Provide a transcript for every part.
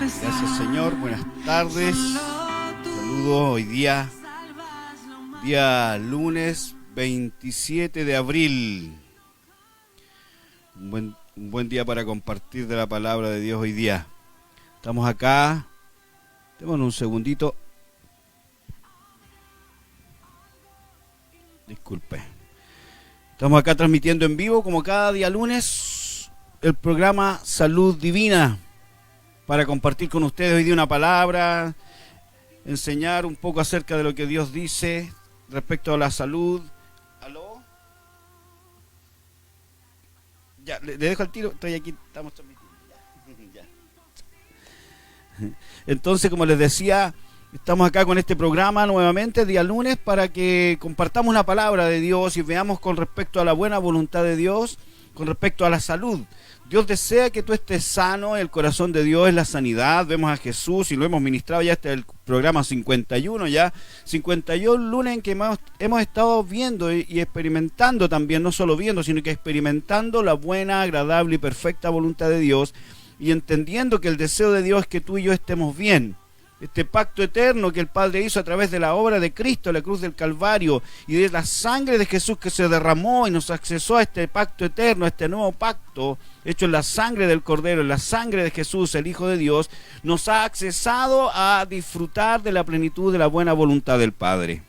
Gracias, Señor. Buenas tardes. Saludos hoy día lunes 27 de abril. Un buen día para compartir de la palabra de Dios hoy día. Estamos acá. Démonos un segundito. Disculpe. Estamos acá transmitiendo en vivo, como cada día lunes, el programa Salud Divina, para compartir con ustedes hoy día una palabra, enseñar un poco acerca de lo que Dios dice respecto a la salud. ¿Aló? Ya, le dejo el tiro, estoy aquí, estamos transmitiendo. Ya. Entonces, como les decía, estamos acá con este programa nuevamente, día lunes, para que compartamos la palabra de Dios y veamos con respecto a la buena voluntad de Dios, con respecto a la salud. Dios desea que tú estés sano, el corazón de Dios es la sanidad. Vemos a Jesús y lo hemos ministrado ya hasta el programa 51, ya 51 lunes en que hemos estado viendo y experimentando también, no solo viendo, sino que experimentando la buena, agradable y perfecta voluntad de Dios, y entendiendo que el deseo de Dios es que tú y yo estemos bien. Este pacto eterno que el Padre hizo a través de la obra de Cristo, la cruz del Calvario, y de la sangre de Jesús que se derramó y nos accesó a este pacto eterno, a este nuevo pacto, hecho en la sangre del Cordero, en la sangre de Jesús, el Hijo de Dios, nos ha accesado a disfrutar de la plenitud de la buena voluntad del Padre.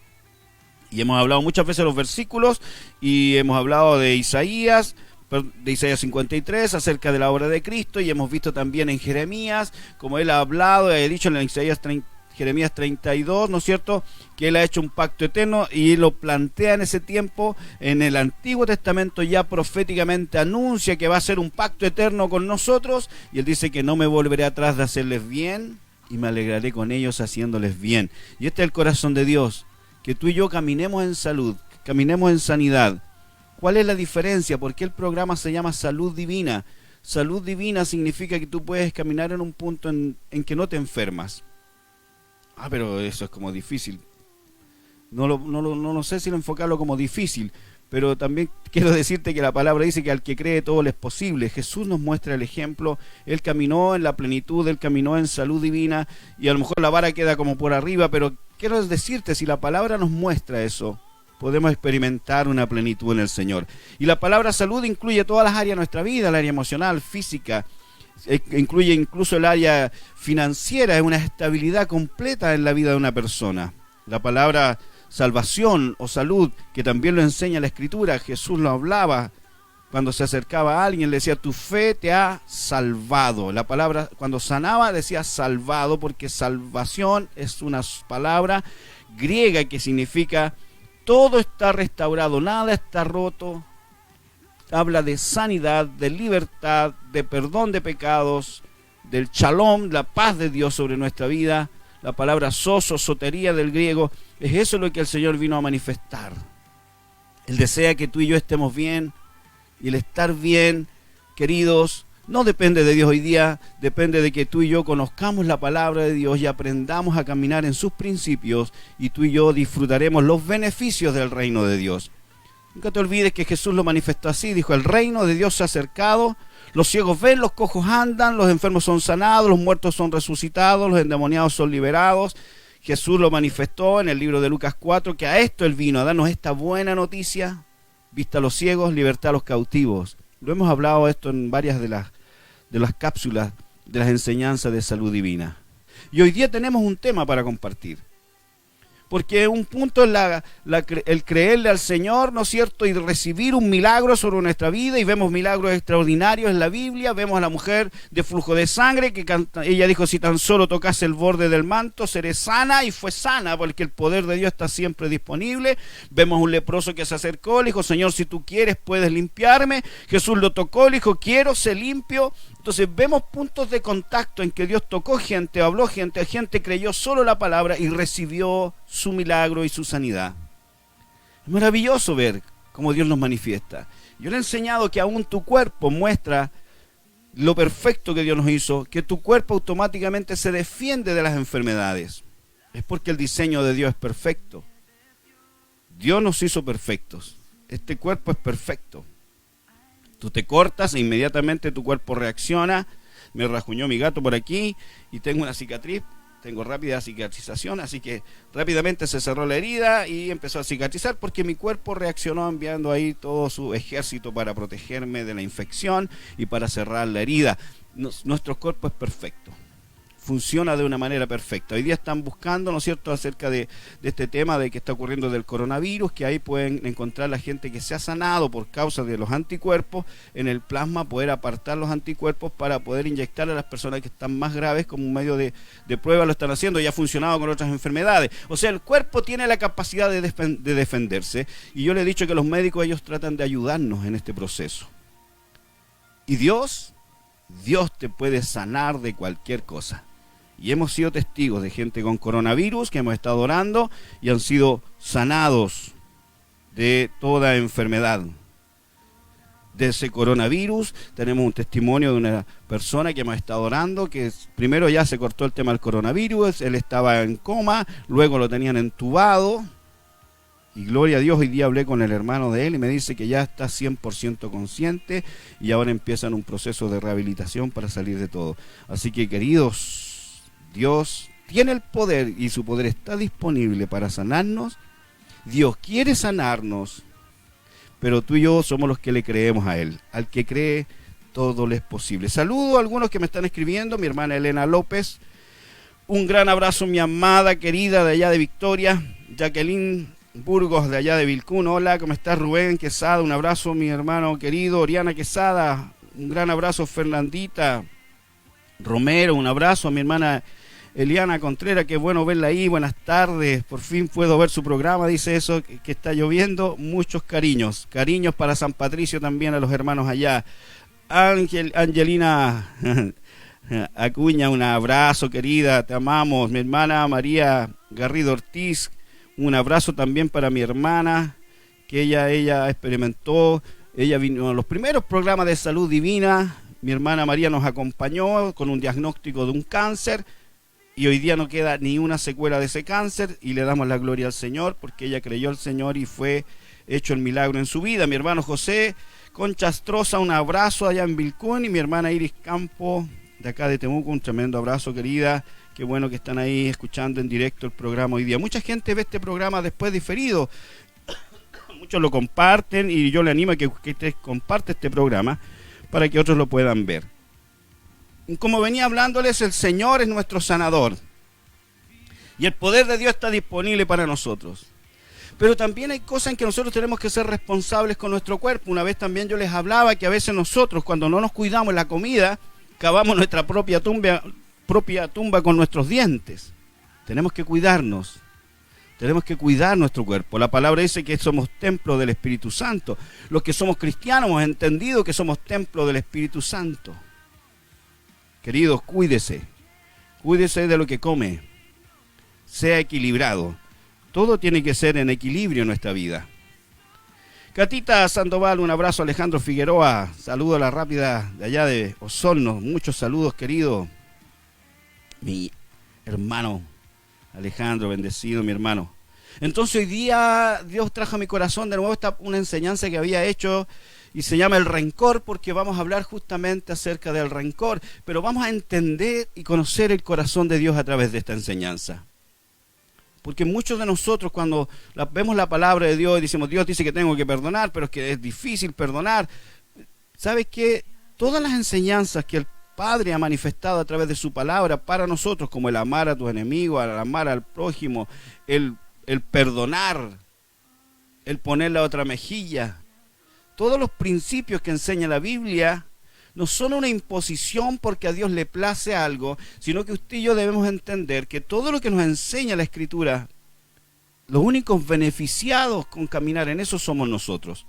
Y hemos hablado muchas veces de los versículos, y hemos hablado de Isaías 53, acerca de la obra de Cristo, y hemos visto también en Jeremías, como él ha hablado, ha dicho en Jeremías 32, ¿no es cierto?, que él ha hecho un pacto eterno, y lo plantea en ese tiempo. En el Antiguo Testamento ya proféticamente anuncia que va a ser un pacto eterno con nosotros, y él dice que no me volveré atrás de hacerles bien, y me alegraré con ellos haciéndoles bien. Y este es el corazón de Dios, que tú y yo caminemos en salud, caminemos en sanidad. ¿Cuál es la diferencia? ¿Por qué el programa se llama Salud Divina? Salud Divina significa que tú puedes caminar en un punto en que no te enfermas. Pero eso es como difícil. No sé si enfocarlo como difícil, pero también quiero decirte que la palabra dice que al que cree todo le es posible. Jesús nos muestra el ejemplo. Él caminó en la plenitud, él caminó en salud divina, y a lo mejor la vara queda como por arriba, pero quiero decirte, si la palabra nos muestra eso, podemos experimentar una plenitud en el Señor. Y la palabra salud incluye todas las áreas de nuestra vida, el área emocional, física, incluye incluso el área financiera, es una estabilidad completa en la vida de una persona. La palabra salvación o salud, que también lo enseña la Escritura, Jesús lo hablaba cuando se acercaba a alguien, le decía: tu fe te ha salvado. La palabra, cuando sanaba, decía salvado, porque salvación es una palabra griega que significa todo está restaurado, nada está roto. Habla de sanidad, de libertad, de perdón de pecados, del shalom, la paz de Dios sobre nuestra vida. La palabra sotería del griego, es eso lo que el Señor vino a manifestar. Él desea que tú y yo estemos bien, y el estar bien, queridos, no depende de Dios hoy día, depende de que tú y yo conozcamos la palabra de Dios y aprendamos a caminar en sus principios, y tú y yo disfrutaremos los beneficios del reino de Dios. Nunca te olvides que Jesús lo manifestó así, dijo: el reino de Dios se ha acercado, los ciegos ven, los cojos andan, los enfermos son sanados, los muertos son resucitados, los endemoniados son liberados. Jesús lo manifestó en el libro de Lucas 4, que a esto Él vino, a darnos esta buena noticia: vista a los ciegos, libertad a los cautivos. Lo hemos hablado esto en varias de las cápsulas de las enseñanzas de salud divina. Y hoy día tenemos un tema para compartir, porque un punto es el creerle al Señor, ¿no es cierto?, y recibir un milagro sobre nuestra vida, y vemos milagros extraordinarios en la Biblia. Vemos a la mujer de flujo de sangre, que ella dijo: si tan solo tocase el borde del manto, seré sana, y fue sana, porque el poder de Dios está siempre disponible. Vemos un leproso que se acercó, le dijo: Señor, si tú quieres, puedes limpiarme. Jesús lo tocó, le dijo: quiero, sé limpio. Entonces vemos puntos de contacto en que Dios tocó gente, habló gente creyó solo la palabra y recibió su milagro y su sanidad. Es maravilloso ver cómo Dios nos manifiesta. Yo le he enseñado que aún tu cuerpo muestra lo perfecto que Dios nos hizo, que tu cuerpo automáticamente se defiende de las enfermedades. Es porque el diseño de Dios es perfecto. Dios nos hizo perfectos. Este cuerpo es perfecto. Tú te cortas e inmediatamente tu cuerpo reacciona me rajuñó mi gato por aquí y tengo una cicatriz. Tengo rápida cicatrización, así que rápidamente se cerró la herida y empezó a cicatrizar porque mi cuerpo reaccionó enviando ahí todo su ejército para protegerme de la infección y para cerrar la herida. Nuestro cuerpo es perfecto, funciona de una manera perfecta. Hoy día están buscando, ¿no es cierto?, acerca de este tema de que está ocurriendo del coronavirus, que ahí pueden encontrar la gente que se ha sanado por causa de los anticuerpos, en el plasma poder apartar los anticuerpos para poder inyectar a las personas que están más graves como un medio de prueba. Lo están haciendo y ha funcionado con otras enfermedades. O sea, el cuerpo tiene la capacidad de defenderse, y yo le he dicho que los médicos, ellos tratan de ayudarnos en este proceso. Y Dios te puede sanar de cualquier cosa. Y hemos sido testigos de gente con coronavirus que hemos estado orando y han sido sanados de toda enfermedad. De ese coronavirus tenemos un testimonio de una persona que hemos estado orando, que primero ya se cortó el tema del coronavirus, él estaba en coma, luego lo tenían entubado. Y gloria a Dios, hoy día hablé con el hermano de él y me dice que ya está 100% consciente y ahora empiezan un proceso de rehabilitación para salir de todo. Así que, queridos, Dios tiene el poder y su poder está disponible para sanarnos. Dios quiere sanarnos, pero tú y yo somos los que le creemos a Él. Al que cree, todo le es posible. Saludo a algunos que me están escribiendo. Mi hermana Elena López. Un gran abrazo, mi amada querida de allá de Victoria. Jacqueline Burgos de allá de Vilcún. Hola, ¿cómo estás? Rubén Quesada. Un abrazo, mi hermano querido. Oriana Quesada. Un gran abrazo, Fernandita Romero. Un abrazo a mi hermana Eliana Contreras, qué bueno verla ahí, buenas tardes, por fin puedo ver su programa, dice eso, que está lloviendo, muchos cariños para San Patricio también, a los hermanos allá. Angelina Acuña, un abrazo querida, te amamos. Mi hermana María Garrido Ortiz, un abrazo también para mi hermana, que ella experimentó, ella vino a los primeros programas de Salud Divina. Mi hermana María nos acompañó con un diagnóstico de un cáncer, y hoy día no queda ni una secuela de ese cáncer, y le damos la gloria al Señor, porque ella creyó al Señor y fue hecho el milagro en su vida. Mi hermano José Conchastroza, un abrazo allá en Vilcún, y mi hermana Iris Campo, de acá de Temuco, un tremendo abrazo, querida. Qué bueno que están ahí escuchando en directo el programa hoy día. Mucha gente ve este programa después diferido, muchos lo comparten, y yo le animo a que usted comparte este programa para que otros lo puedan ver. Como venía hablándoles, el Señor es nuestro sanador y el poder de Dios está disponible para nosotros. Pero también hay cosas en que nosotros tenemos que ser responsables con nuestro cuerpo. Una vez también yo les hablaba que a veces nosotros, cuando no nos cuidamos la comida, cavamos nuestra propia tumba con nuestros dientes. Tenemos que cuidarnos, tenemos que cuidar nuestro cuerpo. La palabra dice que somos templo del Espíritu Santo. Los que somos cristianos hemos entendido que somos templo del Espíritu Santo. Queridos, cuídese de lo que come, sea equilibrado. Todo tiene que ser en equilibrio en nuestra vida. Catita Sandoval, un abrazo. Alejandro Figueroa, saludo a la rápida de allá de Osorno, muchos saludos, querido. Mi hermano Alejandro, bendecido mi hermano. Entonces hoy día Dios trajo a mi corazón de nuevo una enseñanza que había hecho, y se llama el rencor, porque vamos a hablar justamente acerca del rencor, pero vamos a entender y conocer el corazón de Dios a través de esta enseñanza. Porque muchos de nosotros cuando vemos la palabra de Dios y decimos, Dios dice que tengo que perdonar, pero es que es difícil perdonar. ¿Sabes qué? Todas las enseñanzas que el Padre ha manifestado a través de su palabra para nosotros, como el amar a tus enemigos, el amar al prójimo, el perdonar, el poner la otra mejilla, todos los principios que enseña la Biblia no son una imposición porque a Dios le place algo, sino que usted y yo debemos entender que todo lo que nos enseña la Escritura, los únicos beneficiados con caminar en eso somos nosotros.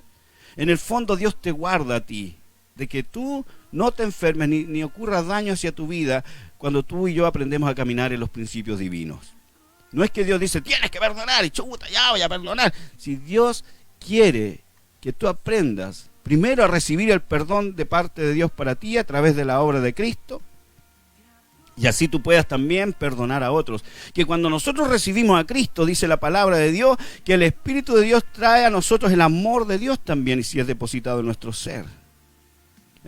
En el fondo Dios te guarda a ti, de que tú no te enfermes ni ocurra daño hacia tu vida cuando tú y yo aprendemos a caminar en los principios divinos. No es que Dios dice, tienes que perdonar, y chuta, ya voy a perdonar. Si Dios quiere que tú aprendas primero a recibir el perdón de parte de Dios para ti a través de la obra de Cristo, y así tú puedas también perdonar a otros. Que cuando nosotros recibimos a Cristo, dice la palabra de Dios, que el Espíritu de Dios trae a nosotros el amor de Dios también, y si es depositado en nuestro ser.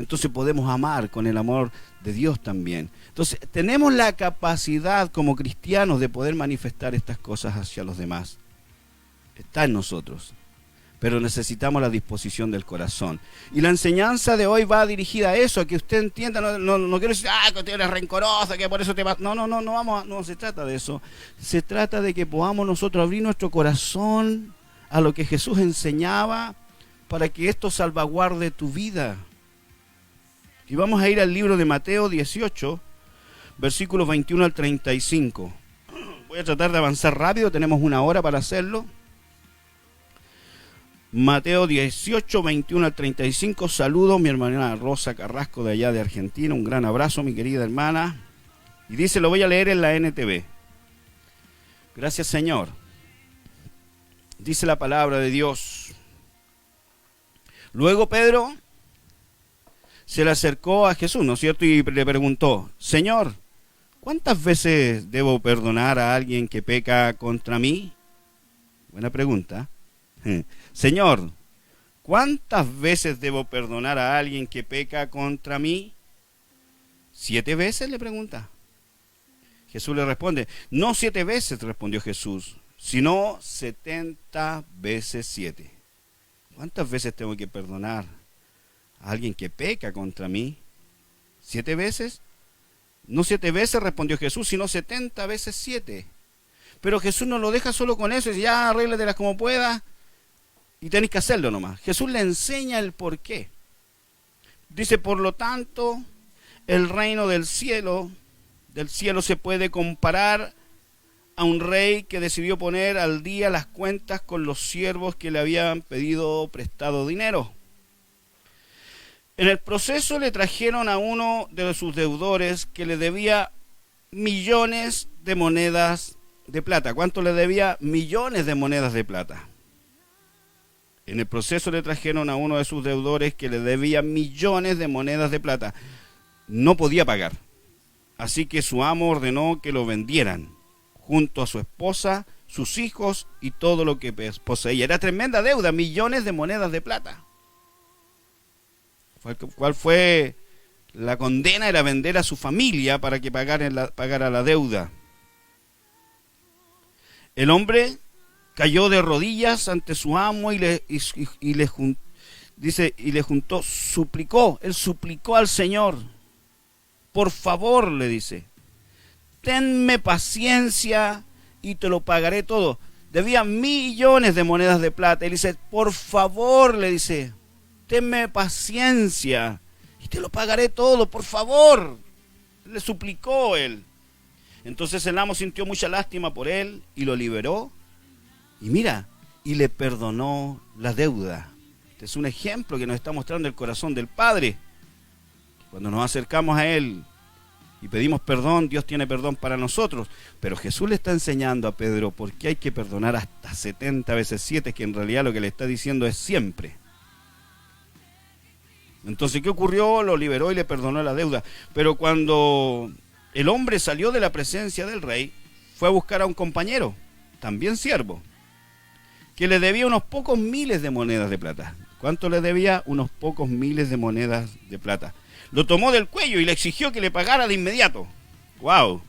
entonces podemos amar con el amor de Dios también. Entonces tenemos la capacidad como cristianos de poder manifestar estas cosas hacia los demás. Está en nosotros, pero necesitamos la disposición del corazón. Y la enseñanza de hoy va dirigida a eso, a que usted entienda. No quiero decir, que usted eres rencoroso, que por eso te va. No se trata de eso. Se trata de que podamos nosotros abrir nuestro corazón a lo que Jesús enseñaba para que esto salvaguarde tu vida. Y vamos a ir al libro de Mateo 18, versículos 21 al 35. Voy a tratar de avanzar rápido, tenemos 1 hora para hacerlo. Mateo 18, 21 al 35. Saludos, mi hermana Rosa Carrasco de allá de Argentina. Un gran abrazo, mi querida hermana. Y dice, lo voy a leer en la NTV. Gracias, Señor. Dice la palabra de Dios. Luego Pedro se le acercó a Jesús, ¿no es cierto? Y le preguntó, Señor, ¿cuántas veces debo perdonar a alguien que peca contra mí? Buena pregunta. Señor, ¿cuántas veces debo perdonar a alguien que peca contra mí? ¿7 veces? Le pregunta. Jesús le responde, no 7 veces, respondió Jesús, sino 70 veces 7. ¿Cuántas veces tengo que perdonar a alguien que peca contra mí? ¿7 veces? No 7 veces, respondió Jesús, sino 70 veces 7. Pero Jesús no lo deja solo con eso, dice, ya arréglatelas como puedas. Y tenéis que hacerlo nomás. Jesús le enseña el por qué. Dice, por lo tanto, el reino del cielo se puede comparar a un rey que decidió poner al día las cuentas con los siervos que le habían pedido prestado dinero. En el proceso le trajeron a uno de sus deudores que le debía millones de monedas de plata. ¿Cuánto le debía? Millones de monedas de plata. En el proceso le trajeron a uno de sus deudores que le debía millones de monedas de plata. No podía pagar. Así que su amo ordenó que lo vendieran, junto a su esposa, sus hijos y todo lo que poseía. Era tremenda deuda, millones de monedas de plata. ¿Cuál fue la condena? Era vender a su familia para que pagara la deuda. El hombre cayó de rodillas ante su amo y le suplicó. Él suplicó al Señor. Por favor, le dice, tenme paciencia y te lo pagaré todo. Debía millones de monedas de plata. Él dice, por favor, le dice, tenme paciencia y te lo pagaré todo, por favor. Le suplicó él. Entonces el amo sintió mucha lástima por él y lo liberó. Y mira, y le perdonó la deuda. Este es un ejemplo que nos está mostrando el corazón del Padre. Cuando nos acercamos a Él y pedimos perdón, Dios tiene perdón para nosotros. Pero Jesús le está enseñando a Pedro por qué hay que perdonar hasta 70 veces 7, que en realidad lo que le está diciendo es siempre. Entonces, ¿qué ocurrió? Lo liberó y le perdonó la deuda. Pero cuando el hombre salió de la presencia del rey, fue a buscar a un compañero, también siervo, que le debía unos pocos miles de monedas de plata. ¿Cuánto le debía? Unos pocos miles de monedas de plata. Lo tomó del cuello y le exigió que le pagara de inmediato. ¡Wow!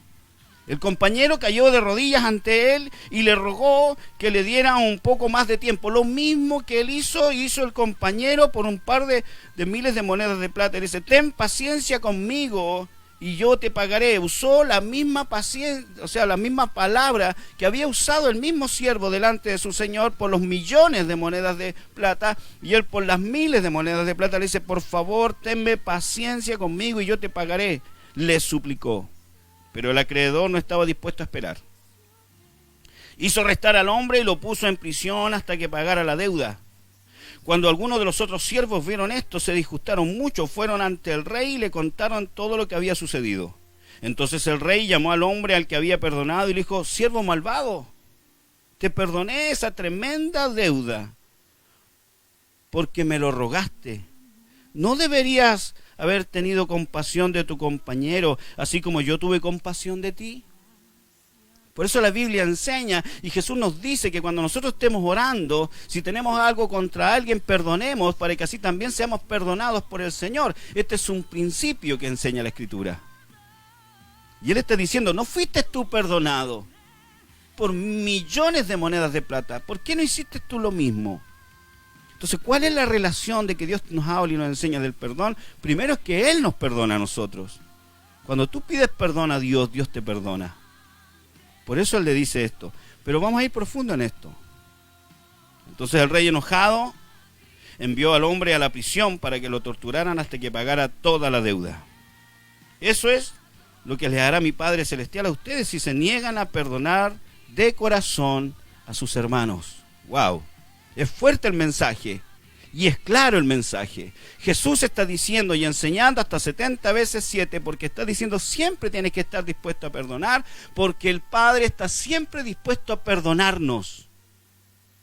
El compañero cayó de rodillas ante él y le rogó que le diera un poco más de tiempo. Lo mismo que él hizo el compañero por un par de miles de monedas de plata. Él dice, ten paciencia conmigo y yo te pagaré. Usó la misma paciencia, o sea, la misma palabra que había usado el mismo siervo delante de su señor por los millones de monedas de plata, y él por las miles de monedas de plata le dice, por favor, tenme paciencia conmigo y yo te pagaré. Le suplicó, pero el acreedor no estaba dispuesto a esperar. Hizo arrestar al hombre y lo puso en prisión hasta que pagara la deuda. Cuando algunos de los otros siervos vieron esto, se disgustaron mucho, fueron ante el rey y le contaron todo lo que había sucedido. Entonces el rey llamó al hombre al que había perdonado y le dijo, siervo malvado, te perdoné esa tremenda deuda porque me lo rogaste. ¿No deberías haber tenido compasión de tu compañero, así como yo tuve compasión de ti? Por eso la Biblia enseña y Jesús nos dice que cuando nosotros estemos orando, si tenemos algo contra alguien, perdonemos para que así también seamos perdonados por el Señor. Este es un principio que enseña la Escritura. Y Él está diciendo, ¿no fuiste tú perdonado por millones de monedas de plata? ¿Por qué no hiciste tú lo mismo? Entonces, ¿cuál es la relación de que Dios nos habla y nos enseña del perdón? Primero es que Él nos perdona a nosotros. Cuando tú pides perdón a Dios, Dios te perdona. Por eso Él le dice esto. Pero vamos a ir profundo en esto. Entonces el rey enojado envió al hombre a la prisión para que lo torturaran hasta que pagara toda la deuda. Eso es lo que les hará mi Padre Celestial a ustedes si se niegan a perdonar de corazón a sus hermanos. ¡Wow! Es fuerte el mensaje. Y es claro el mensaje. Jesús está diciendo y enseñando hasta 70 veces 7, porque está diciendo siempre tienes que estar dispuesto a perdonar, porque el Padre está siempre dispuesto a perdonarnos.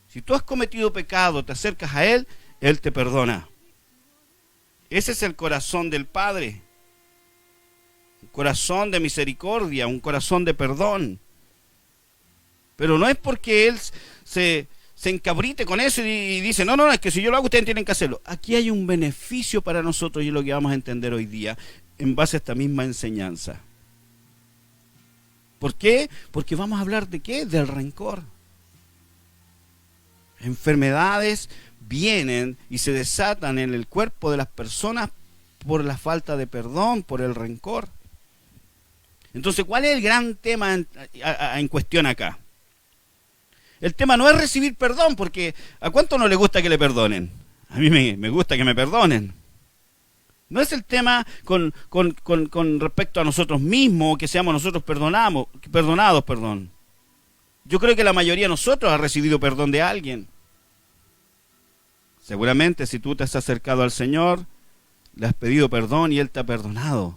Si tú has cometido pecado, te acercas a Él, Él te perdona. Ese es el corazón del Padre. Un corazón de misericordia, un corazón de perdón. Pero no es porque Él se encabrite con eso y dice, no, es que si yo lo hago ustedes tienen que hacerlo. Aquí hay un beneficio para nosotros y es lo que vamos a entender hoy día en base a esta misma enseñanza. ¿Por qué? Porque vamos a hablar de ¿qué? Del rencor. Enfermedades vienen y se desatan en el cuerpo de las personas por la falta de perdón, por el rencor. Entonces, ¿cuál es el gran tema en cuestión acá? El tema no es recibir perdón, porque ¿a cuánto no le gusta que le perdonen? A mí me gusta que me perdonen. No es el tema con respecto a nosotros mismos, que seamos nosotros perdonados. Yo creo que la mayoría de nosotros ha recibido perdón de alguien. Seguramente si tú te has acercado al Señor, le has pedido perdón y Él te ha perdonado.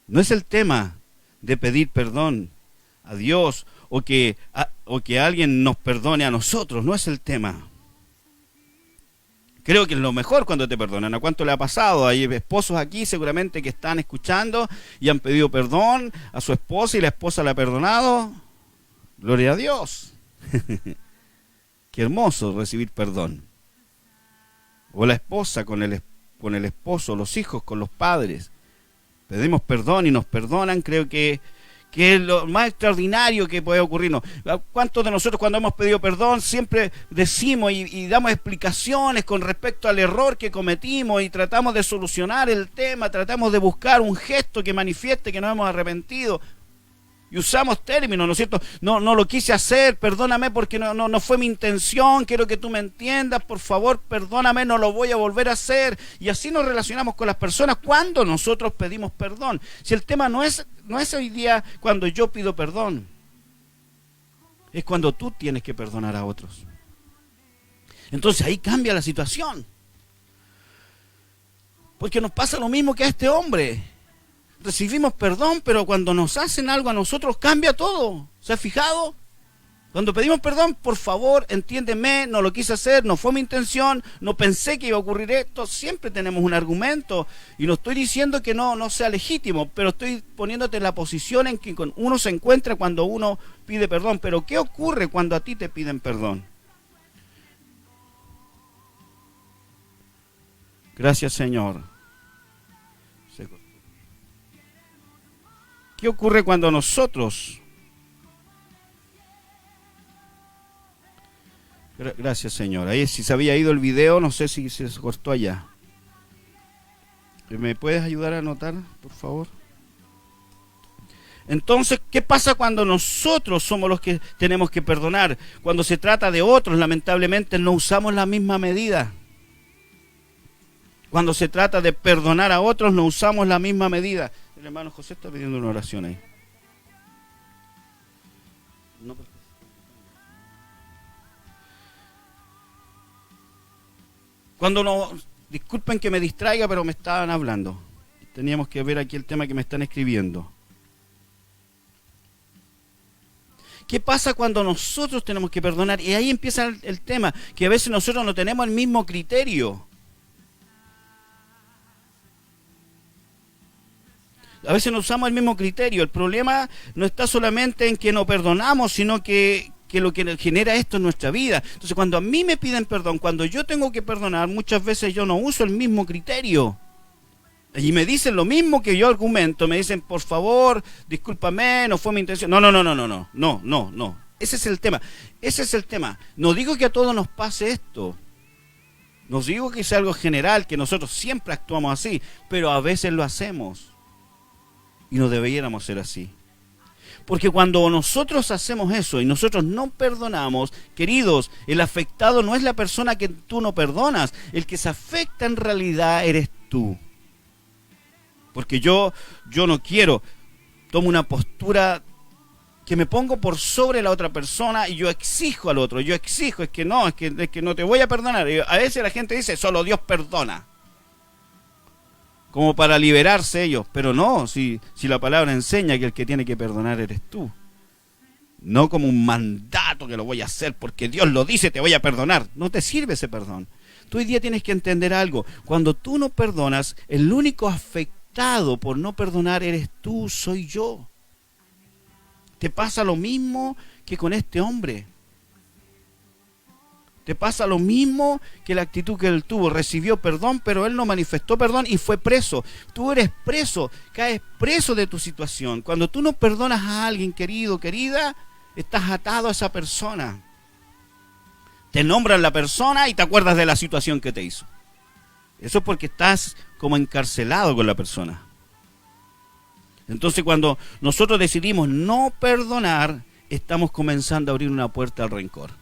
No es el tema de pedir perdón a Dios o que alguien nos perdone a nosotros, no es el tema. Creo que es lo mejor cuando te perdonan. ¿A cuánto le ha pasado? Hay esposos aquí seguramente que están escuchando y han pedido perdón a su esposa y la esposa le ha perdonado. Gloria a Dios. Qué hermoso recibir perdón. O la esposa con el esposo, los hijos con los padres. Pedimos perdón y nos perdonan, creo que es lo más extraordinario que puede ocurrirnos. ¿Cuántos de nosotros cuando hemos pedido perdón siempre decimos y damos explicaciones con respecto al error que cometimos y tratamos de solucionar el tema, tratamos de buscar un gesto que manifieste que nos hemos arrepentido? Y usamos términos, ¿no es cierto? No lo quise hacer, perdóname porque no fue mi intención, quiero que tú me entiendas, por favor, perdóname, no lo voy a volver a hacer. Y así nos relacionamos con las personas cuando nosotros pedimos perdón. Si el tema no es hoy día cuando yo pido perdón, es cuando tú tienes que perdonar a otros. Entonces ahí cambia la situación. Porque nos pasa lo mismo que a este hombre. Recibimos perdón, pero cuando nos hacen algo a nosotros cambia todo. ¿Se ha fijado? Cuando pedimos perdón, por favor, entiéndeme, no lo quise hacer, no fue mi intención, no pensé que iba a ocurrir esto. Siempre tenemos un argumento y no estoy diciendo que no sea legítimo, pero estoy poniéndote en la posición en que uno se encuentra cuando uno pide perdón. Pero ¿qué ocurre cuando a ti te piden perdón? Gracias, Señor. ¿Qué ocurre cuando nosotros... Gracias, Señor. Ahí si se había ido el video, no sé si se cortó allá. ¿Me puedes ayudar a anotar, por favor? Entonces, ¿qué pasa cuando nosotros somos los que tenemos que perdonar? Cuando se trata de otros, lamentablemente no usamos la misma medida. Cuando se trata de perdonar a otros, no usamos la misma medida. El hermano José está pidiendo una oración ahí. Cuando no, disculpen que me distraiga, pero me estaban hablando. Teníamos que ver aquí el tema que me están escribiendo. ¿Qué pasa cuando nosotros tenemos que perdonar? Y ahí empieza el tema, que a veces nosotros no tenemos el mismo criterio. A veces no usamos el mismo criterio. El problema no está solamente en que no perdonamos, sino que lo que genera esto en nuestra vida. Entonces, cuando a mí me piden perdón, cuando yo tengo que perdonar, muchas veces yo no uso el mismo criterio. Y me dicen lo mismo que yo argumento. Me dicen, por favor, discúlpame, no fue mi intención. No. Ese es el tema. No digo que a todos nos pase esto. No digo que sea algo general, que nosotros siempre actuamos así, pero a veces lo hacemos. Y no deberíamos ser así. Porque cuando nosotros hacemos eso y nosotros no perdonamos, queridos, el afectado no es la persona que tú no perdonas. El que se afecta en realidad eres tú. Porque yo no quiero, tomo una postura que me pongo por sobre la otra persona y yo exijo al otro. Es que no te voy a perdonar. Y a veces la gente dice, solo Dios perdona. Como para liberarse ellos, pero no, si la palabra enseña que el que tiene que perdonar eres tú. No como un mandato que lo voy a hacer porque Dios lo dice, te voy a perdonar. No te sirve ese perdón. Tú hoy día tienes que entender algo. Cuando tú no perdonas, el único afectado por no perdonar eres tú, soy yo. Te pasa lo mismo que con este hombre. Te pasa lo mismo que la actitud que él tuvo. Recibió perdón, pero él no manifestó perdón y fue preso. Tú eres preso, caes preso de tu situación. Cuando tú no perdonas a alguien, querido, querida, estás atado a esa persona. Te nombran la persona y te acuerdas de la situación que te hizo. Eso es porque estás como encarcelado con la persona. Entonces, cuando nosotros decidimos no perdonar, estamos comenzando a abrir una puerta al rencor.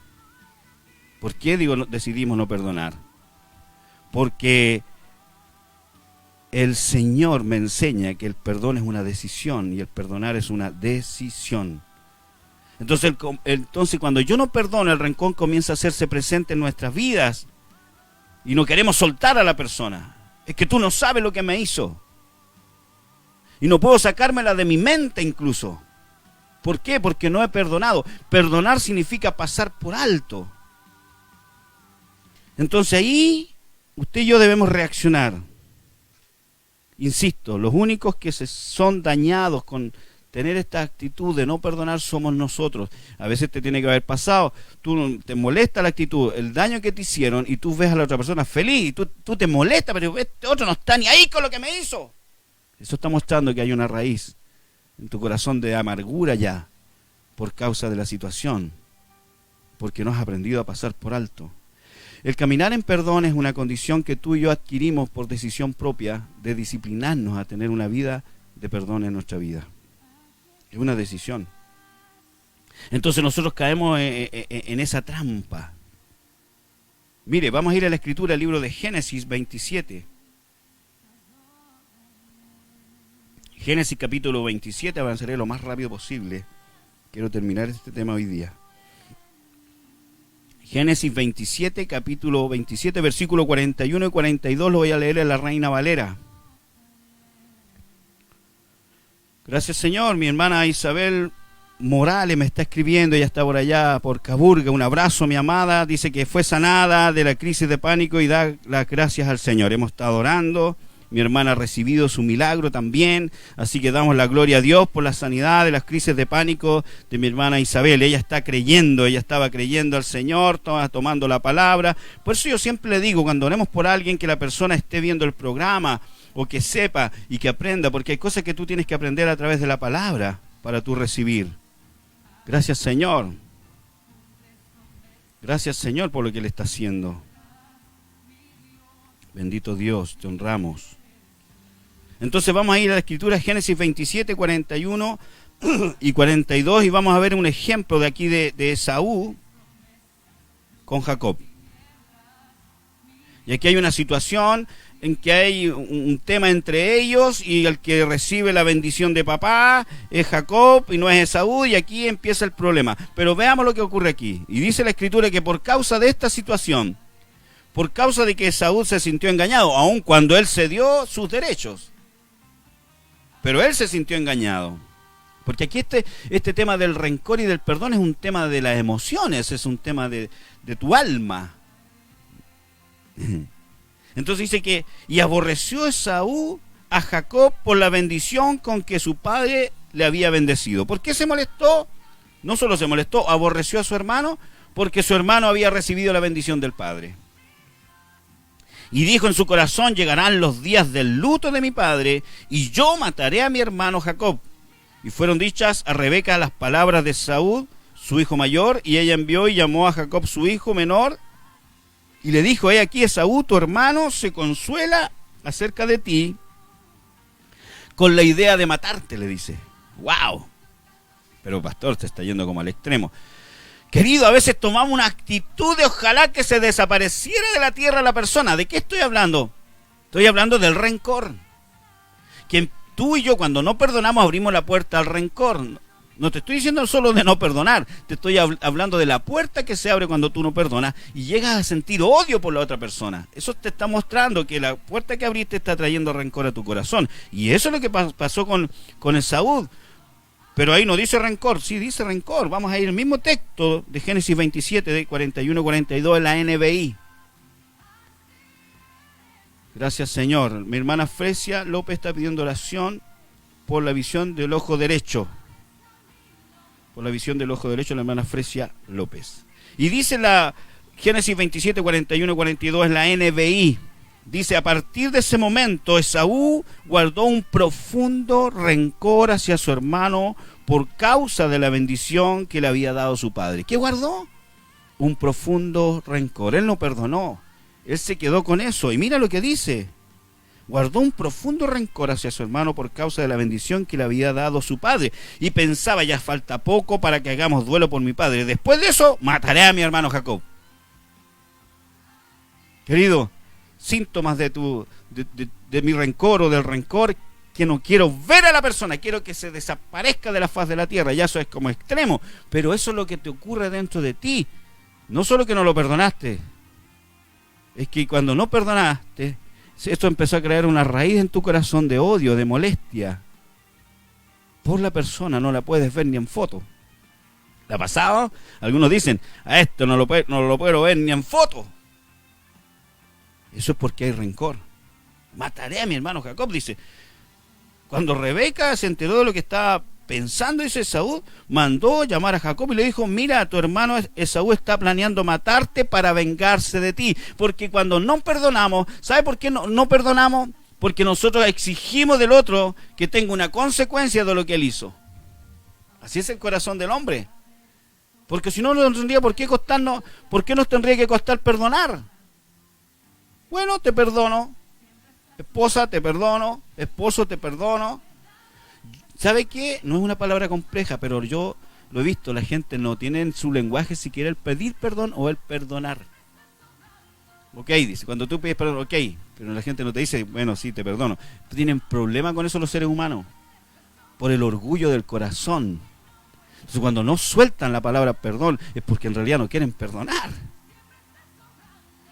¿Por qué decidimos no perdonar? Porque el Señor me enseña que el perdón es una decisión y el perdonar es una decisión. Entonces cuando yo no perdono, el rencor comienza a hacerse presente en nuestras vidas y no queremos soltar a la persona. Es que tú no sabes lo que me hizo. Y no puedo sacármela de mi mente incluso. ¿Por qué? Porque no he perdonado. Perdonar significa pasar por alto. Entonces ahí usted y yo debemos reaccionar. Insisto, los únicos que son dañados con tener esta actitud de no perdonar somos nosotros. A veces te tiene que haber pasado, tú te molesta la actitud, el daño que te hicieron y tú ves a la otra persona feliz y tú te molesta, pero este otro no está ni ahí con lo que me hizo. Eso está mostrando que hay una raíz en tu corazón de amargura ya por causa de la situación, porque no has aprendido a pasar por alto. El caminar en perdón es una condición que tú y yo adquirimos por decisión propia de disciplinarnos a tener una vida de perdón en nuestra vida. Es una decisión. Entonces nosotros caemos en esa trampa. Mire, vamos a ir a la escritura, el libro de Génesis 27. Génesis capítulo 27, avanzaré lo más rápido posible. Quiero terminar este tema hoy día. Génesis 27, capítulo 27, versículo 41 y 42, lo voy a leer en la Reina Valera. Gracias, Señor. Mi hermana Isabel Morales me está escribiendo, ella está por allá, por Caburga. Un abrazo, mi amada. Dice que fue sanada de la crisis de pánico y da las gracias al Señor. Hemos estado orando. Mi hermana ha recibido su milagro también, así que damos la gloria a Dios por la sanidad de las crisis de pánico de mi hermana Isabel. Ella estaba creyendo al Señor, estaba tomando la palabra. Por eso yo siempre le digo, cuando oremos por alguien, que la persona esté viendo el programa o que sepa y que aprenda, porque hay cosas que tú tienes que aprender a través de la palabra para tú recibir. Gracias, Señor. Gracias, Señor, por lo que le está haciendo. Bendito Dios, te honramos. Entonces vamos a ir a la escritura, Génesis 27, 41 y 42, y vamos a ver un ejemplo de aquí de Esaú con Jacob. Y aquí hay una situación en que hay un tema entre ellos, y el que recibe la bendición de papá es Jacob y no es Esaú, y aquí empieza el problema. Pero veamos lo que ocurre aquí. Y dice la escritura que por causa de esta situación, por causa de que Esaú se sintió engañado, aun cuando él cedió sus derechos, pero él se sintió engañado. Porque aquí este tema del rencor y del perdón es un tema de las emociones, es un tema de tu alma. Entonces dice que, y aborreció Esaú a Jacob por la bendición con que su padre le había bendecido. ¿Por qué se molestó? No solo se molestó, aborreció a su hermano, porque su hermano había recibido la bendición del padre. Y dijo en su corazón: llegarán los días del luto de mi padre, y yo mataré a mi hermano Jacob. Y fueron dichas a Rebeca las palabras de Esaú, su hijo mayor, y ella envió y llamó a Jacob su hijo menor, y le dijo: he aquí, Esaú, tu hermano, se consuela acerca de ti con la idea de matarte, le dice. ¡Wow! Pero pastor, se está yendo como al extremo. Querido, a veces tomamos una actitud de ojalá que se desapareciera de la tierra la persona. ¿De qué estoy hablando? Estoy hablando del rencor. Que tú y yo, cuando no perdonamos, abrimos la puerta al rencor. No te estoy diciendo solo de no perdonar, te estoy hablando de la puerta que se abre cuando tú no perdonas y llegas a sentir odio por la otra persona. Eso te está mostrando que la puerta que abriste está trayendo rencor a tu corazón. Y eso es lo que pasó con Esaú. Pero ahí no dice rencor, sí dice rencor. Vamos a ir al mismo texto de Génesis 27, de 41-42 en la NBI. Gracias, Señor. Mi hermana Fresia López está pidiendo oración por la visión del ojo derecho. Por la visión del ojo derecho, la hermana Fresia López. Y dice la Génesis 27, 41-42 en la NBI. Dice: a partir de ese momento, Esaú guardó un profundo rencor hacia su hermano por causa de la bendición que le había dado su padre. ¿Qué guardó? Un profundo rencor. Él no perdonó. Él se quedó con eso. Y mira lo que dice. Guardó un profundo rencor hacia su hermano por causa de la bendición que le había dado su padre. Y pensaba: ya falta poco para que hagamos duelo por mi padre. Después de eso, mataré a mi hermano Jacob. Querido, síntomas de mi rencor o del rencor, que no quiero ver a la persona, quiero que se desaparezca de la faz de la tierra. Ya eso es como extremo, pero eso es lo que te ocurre dentro de ti. No solo que no lo perdonaste, es que cuando no perdonaste, esto empezó a crear una raíz en tu corazón de odio, de molestia por la persona. No la puedes ver ni en foto. ¿La ha pasado? Algunos dicen: a esto no lo puedo ver ni en foto. Eso es porque hay rencor. Mataré a mi hermano Jacob, dice. Cuando Rebeca se enteró de lo que estaba pensando, dice Esaú, mandó llamar a Jacob y le dijo: mira, tu hermano Esaú está planeando matarte para vengarse de ti. Porque cuando no perdonamos, ¿sabe por qué no perdonamos? Porque nosotros exigimos del otro que tenga una consecuencia de lo que él hizo. Así es el corazón del hombre. Porque si no, no tendría por qué costarnos, ¿por qué nos tendría que costar perdonar? Bueno, te perdono. Esposa, te perdono. Esposo, te perdono. ¿Sabe qué? No es una palabra compleja, pero yo lo he visto. La gente no tiene en su lenguaje siquiera el pedir perdón o el perdonar. Ok, dice, cuando tú pides perdón, ok. Pero la gente no te dice: bueno, sí, te perdono. Tienen problema con eso los seres humanos. Por el orgullo del corazón. Entonces, cuando no sueltan la palabra perdón, es porque en realidad no quieren perdonar.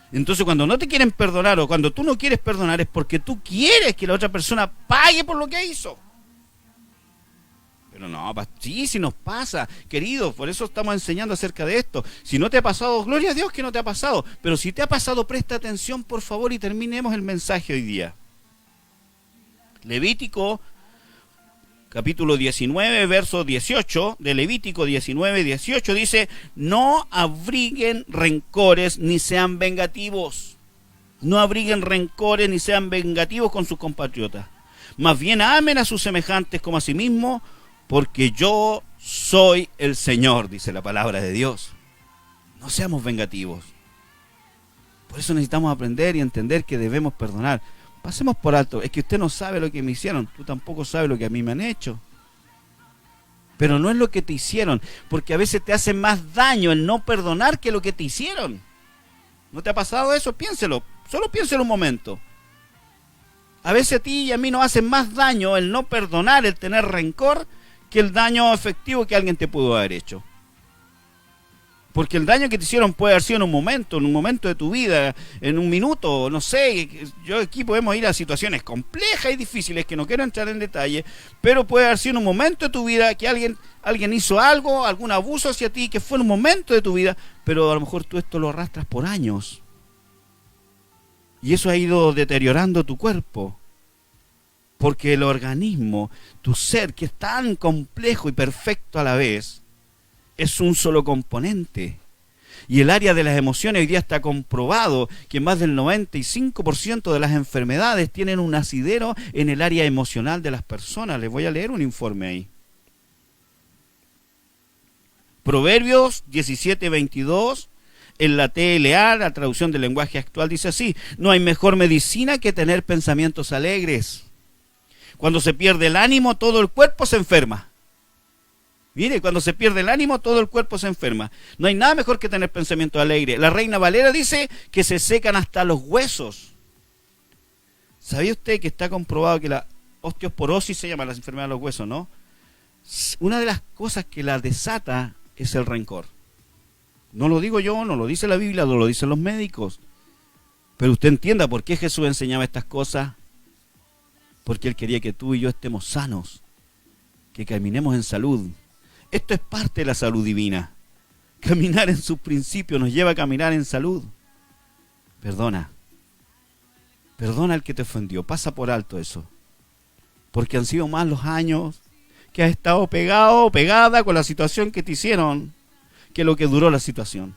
Entonces, cuando no te quieren perdonar o cuando tú no quieres perdonar, es porque tú quieres que la otra persona pague por lo que hizo. Pero no, sí, sí nos pasa, queridos, por eso estamos enseñando acerca de esto. Si no te ha pasado, gloria a Dios que no te ha pasado, pero si te ha pasado, presta atención, por favor, y terminemos el mensaje hoy día. Levítico, capítulo 19, verso 18, de Levítico 19, 18, dice: no abriguen rencores ni sean vengativos. No abriguen rencores ni sean vengativos con sus compatriotas. Más bien amen a sus semejantes como a sí mismos, porque yo soy el Señor, dice la palabra de Dios. No seamos vengativos. Por eso necesitamos aprender y entender que debemos perdonar. Pasemos por alto. Es que usted no sabe lo que me hicieron. Tú tampoco sabes lo que a mí me han hecho. Pero no es lo que te hicieron, porque a veces te hace más daño el no perdonar que lo que te hicieron. ¿No te ha pasado eso? Piénselo. Solo piénselo un momento. A veces a ti y a mí nos hace más daño el no perdonar, el tener rencor, que el daño efectivo que alguien te pudo haber hecho. Porque el daño que te hicieron puede haber sido en un momento de tu vida, en un minuto, no sé. Yo aquí podemos ir a situaciones complejas y difíciles que no quiero entrar en detalle, pero puede haber sido en un momento de tu vida que alguien hizo algo, algún abuso hacia ti, que fue en un momento de tu vida, pero a lo mejor tú esto lo arrastras por años. Y eso ha ido deteriorando tu cuerpo. Porque el organismo, tu ser, que es tan complejo y perfecto a la vez, es un solo componente. Y el área de las emociones, hoy día está comprobado que más del 95% de las enfermedades tienen un asidero en el área emocional de las personas. Les voy a leer un informe ahí. Proverbios 17:22, en la TLA, la traducción del lenguaje actual, dice así: no hay mejor medicina que tener pensamientos alegres. Cuando se pierde el ánimo, todo el cuerpo se enferma. Mire, cuando se pierde el ánimo, todo el cuerpo se enferma. No hay nada mejor que tener pensamientos alegres. La Reina Valera dice que se secan hasta los huesos. ¿Sabía usted que está comprobado que la osteoporosis se llama la enfermedad de los huesos, no? Una de las cosas que la desata es el rencor. No lo digo yo, no lo dice la Biblia, no lo dicen los médicos. Pero usted entienda por qué Jesús enseñaba estas cosas. Porque Él quería que tú y yo estemos sanos, que caminemos en salud. Esto es parte de la salud divina. Caminar en sus principios nos lleva a caminar en salud. Perdona. Perdona al que te ofendió. Pasa por alto eso. Porque han sido más los años que has estado pegado o pegada con la situación que te hicieron que lo que duró la situación.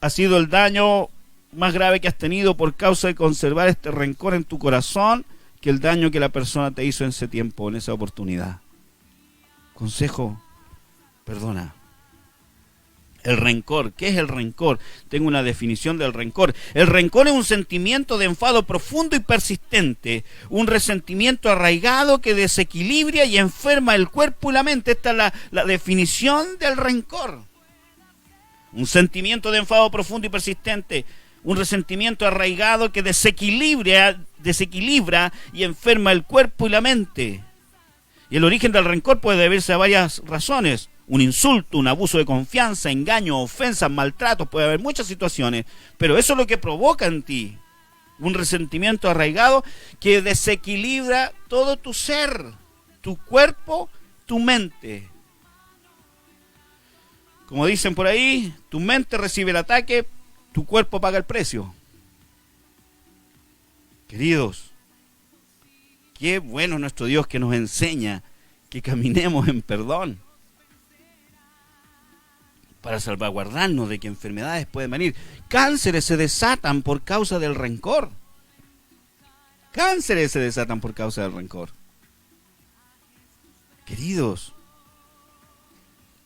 Ha sido el daño más grave que has tenido por causa de conservar este rencor en tu corazón que el daño que la persona te hizo en ese tiempo, en esa oportunidad. Consejo, perdona. El rencor, ¿qué es el rencor? Tengo una definición del rencor. El rencor es un sentimiento de enfado profundo y persistente, un resentimiento arraigado que desequilibra y enferma el cuerpo y la mente. Esta es la definición del rencor. Un sentimiento de enfado profundo y persistente, un resentimiento arraigado que desequilibra y enferma el cuerpo y la mente. Y el origen del rencor puede deberse a varias razones. Un insulto, un abuso de confianza, engaño, ofensas, maltratos, puede haber muchas situaciones. Pero eso es lo que provoca en ti un resentimiento arraigado que desequilibra todo tu ser, tu cuerpo, tu mente. Como dicen por ahí, tu mente recibe el ataque, tu cuerpo paga el precio. Queridos, qué bueno nuestro Dios que nos enseña que caminemos en perdón para salvaguardarnos de que enfermedades pueden venir. Cánceres se desatan por causa del rencor. Cánceres se desatan por causa del rencor. Queridos,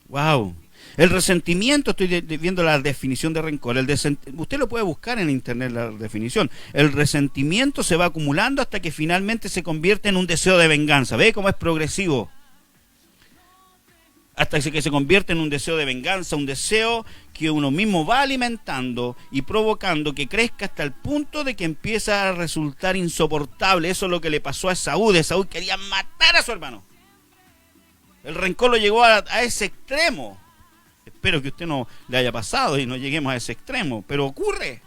wow. El resentimiento, estoy viendo la definición de rencor. Usted lo puede buscar en internet, la definición. El resentimiento se va acumulando hasta que finalmente se convierte en un deseo de venganza. ¿Ve cómo es progresivo? Hasta que se convierte en un deseo de venganza, un deseo que uno mismo va alimentando y provocando que crezca hasta el punto de que empieza a resultar insoportable. Eso es lo que le pasó a Esaú. Esaú quería matar a su hermano. El rencor lo llevó a ese extremo. Espero que a usted no le haya pasado y no lleguemos a ese extremo, pero ocurre.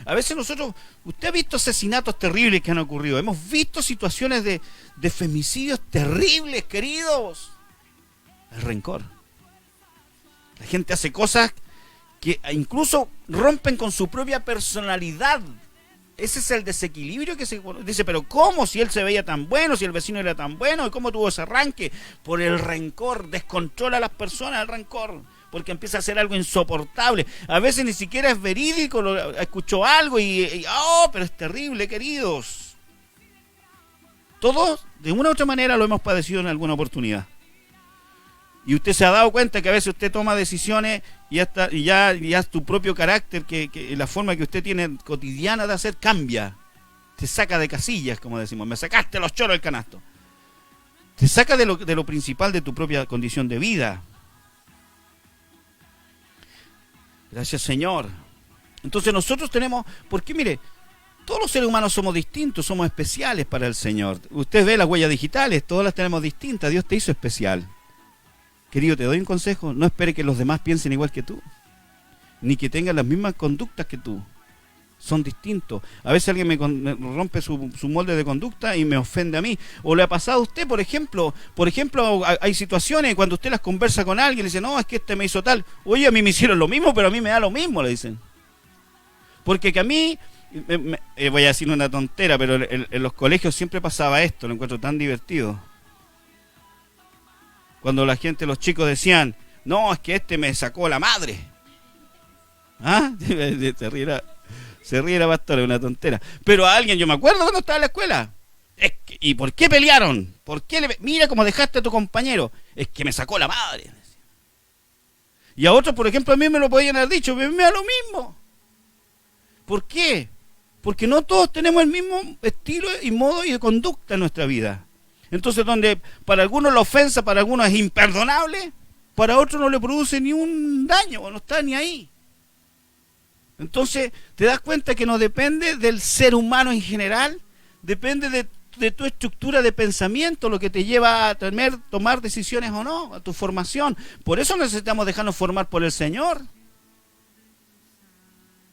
A veces usted ha visto asesinatos terribles que han ocurrido, hemos visto situaciones de femicidios terribles, queridos. El rencor. La gente hace cosas que incluso rompen con su propia personalidad. Ese es el desequilibrio que se dice, pero ¿cómo? Si él se veía tan bueno, si el vecino era tan bueno, ¿y cómo tuvo ese arranque? Por el rencor, descontrola a las personas el rencor, porque empieza a ser algo insoportable. A veces ni siquiera es verídico, escuchó algo pero es terrible, queridos. Todos, de una u otra manera, lo hemos padecido en alguna oportunidad. Y usted se ha dado cuenta que a veces usted toma decisiones y ya tu propio carácter, que la forma que usted tiene cotidiana de hacer cambia. Te saca de casillas, como decimos. Me sacaste los choros del canasto. Te saca de lo principal de tu propia condición de vida. Gracias, Señor. Entonces nosotros tenemos... Porque mire, todos los seres humanos somos distintos, somos especiales para el Señor. Usted ve las huellas digitales, todas las tenemos distintas. Dios te hizo especial. Querido, te doy un consejo, no espere que los demás piensen igual que tú, ni que tengan las mismas conductas que tú. Son distintos. A veces alguien me rompe su molde de conducta y me ofende a mí. O le ha pasado a usted, por ejemplo, hay situaciones cuando usted las conversa con alguien y le dice, no, es que este me hizo tal. Oye, a mí me hicieron lo mismo, pero a mí me da lo mismo, le dicen. Porque que a mí Voy a decir una tontera, pero en los colegios siempre pasaba esto, lo encuentro tan divertido. Cuando la gente, los chicos decían, no, es que este me sacó la madre. ¿Ah? Se ríe la pastora, es una tontera. Pero a alguien, yo me acuerdo cuando estaba en la escuela. ¿Y por qué pelearon? Mira cómo dejaste a tu compañero. Es que me sacó la madre. Y a otros, por ejemplo, a mí me lo podían haber dicho, me da lo mismo. ¿Por qué? Porque no todos tenemos el mismo estilo y modo y de conducta en nuestra vida. Entonces, donde para algunos la ofensa, para algunos es imperdonable, para otros no le produce ni un daño, o no está ni ahí. Entonces, te das cuenta que no depende del ser humano en general, depende de tu estructura de pensamiento, lo que te lleva a tomar decisiones o no, a tu formación. Por eso necesitamos dejarnos formar por el Señor,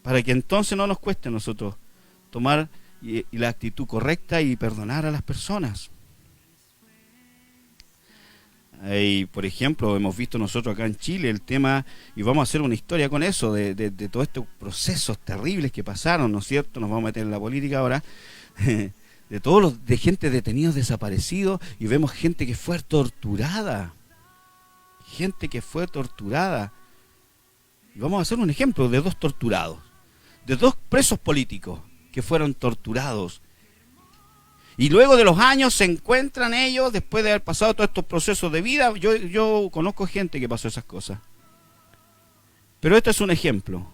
para que entonces no nos cueste a nosotros tomar y la actitud correcta y perdonar a las personas. Y, por ejemplo, hemos visto nosotros acá en Chile el tema, y vamos a hacer una historia con eso, de todos estos procesos terribles que pasaron, ¿no es cierto? Nos vamos a meter en la política ahora, de gente detenidos, desaparecidos, y vemos gente que fue torturada. Y vamos a hacer un ejemplo de 2 torturados, de 2 presos políticos que fueron torturados. Y luego de los años se encuentran ellos, después de haber pasado todos estos procesos de vida. Yo conozco gente que pasó esas cosas. Pero este es un ejemplo,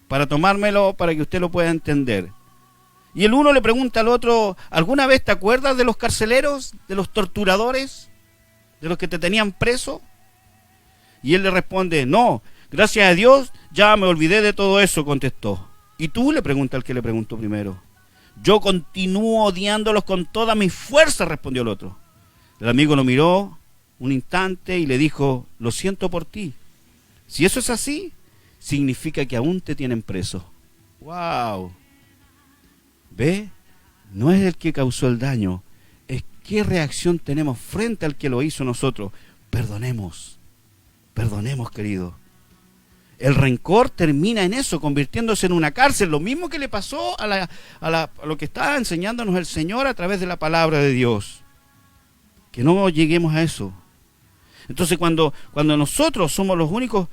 para tomármelo, para que usted lo pueda entender. Y el uno le pregunta al otro, ¿alguna vez te acuerdas de los carceleros, de los torturadores, de los que te tenían preso? Y él le responde, no, gracias a Dios ya me olvidé de todo eso, contestó. ¿Y tú? Le pregunta el que le preguntó primero. Yo continúo odiándolos con toda mi fuerza, respondió el otro. El amigo lo miró un instante y le dijo, lo siento por ti. Si eso es así, significa que aún te tienen preso. ¡Wow! ¿Ve? No es el que causó el daño, es qué reacción tenemos frente al que lo hizo nosotros. Perdonemos, querido. El rencor termina en eso, convirtiéndose en una cárcel, lo mismo que le pasó a lo que está enseñándonos el Señor a través de la palabra de Dios. Que no lleguemos a eso. Entonces cuando nosotros somos los únicos,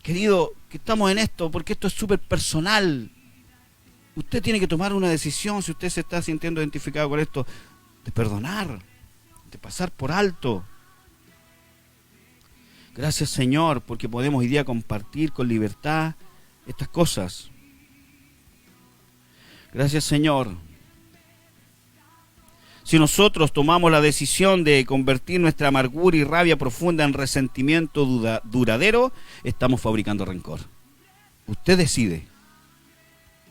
querido, que estamos en esto, porque esto es súper personal, usted tiene que tomar una decisión, si usted se está sintiendo identificado con esto, de perdonar, de pasar por alto. Gracias, Señor, porque podemos hoy día compartir con libertad estas cosas. Gracias, Señor. Si nosotros tomamos la decisión de convertir nuestra amargura y rabia profunda en resentimiento duradero, estamos fabricando rencor. Usted decide.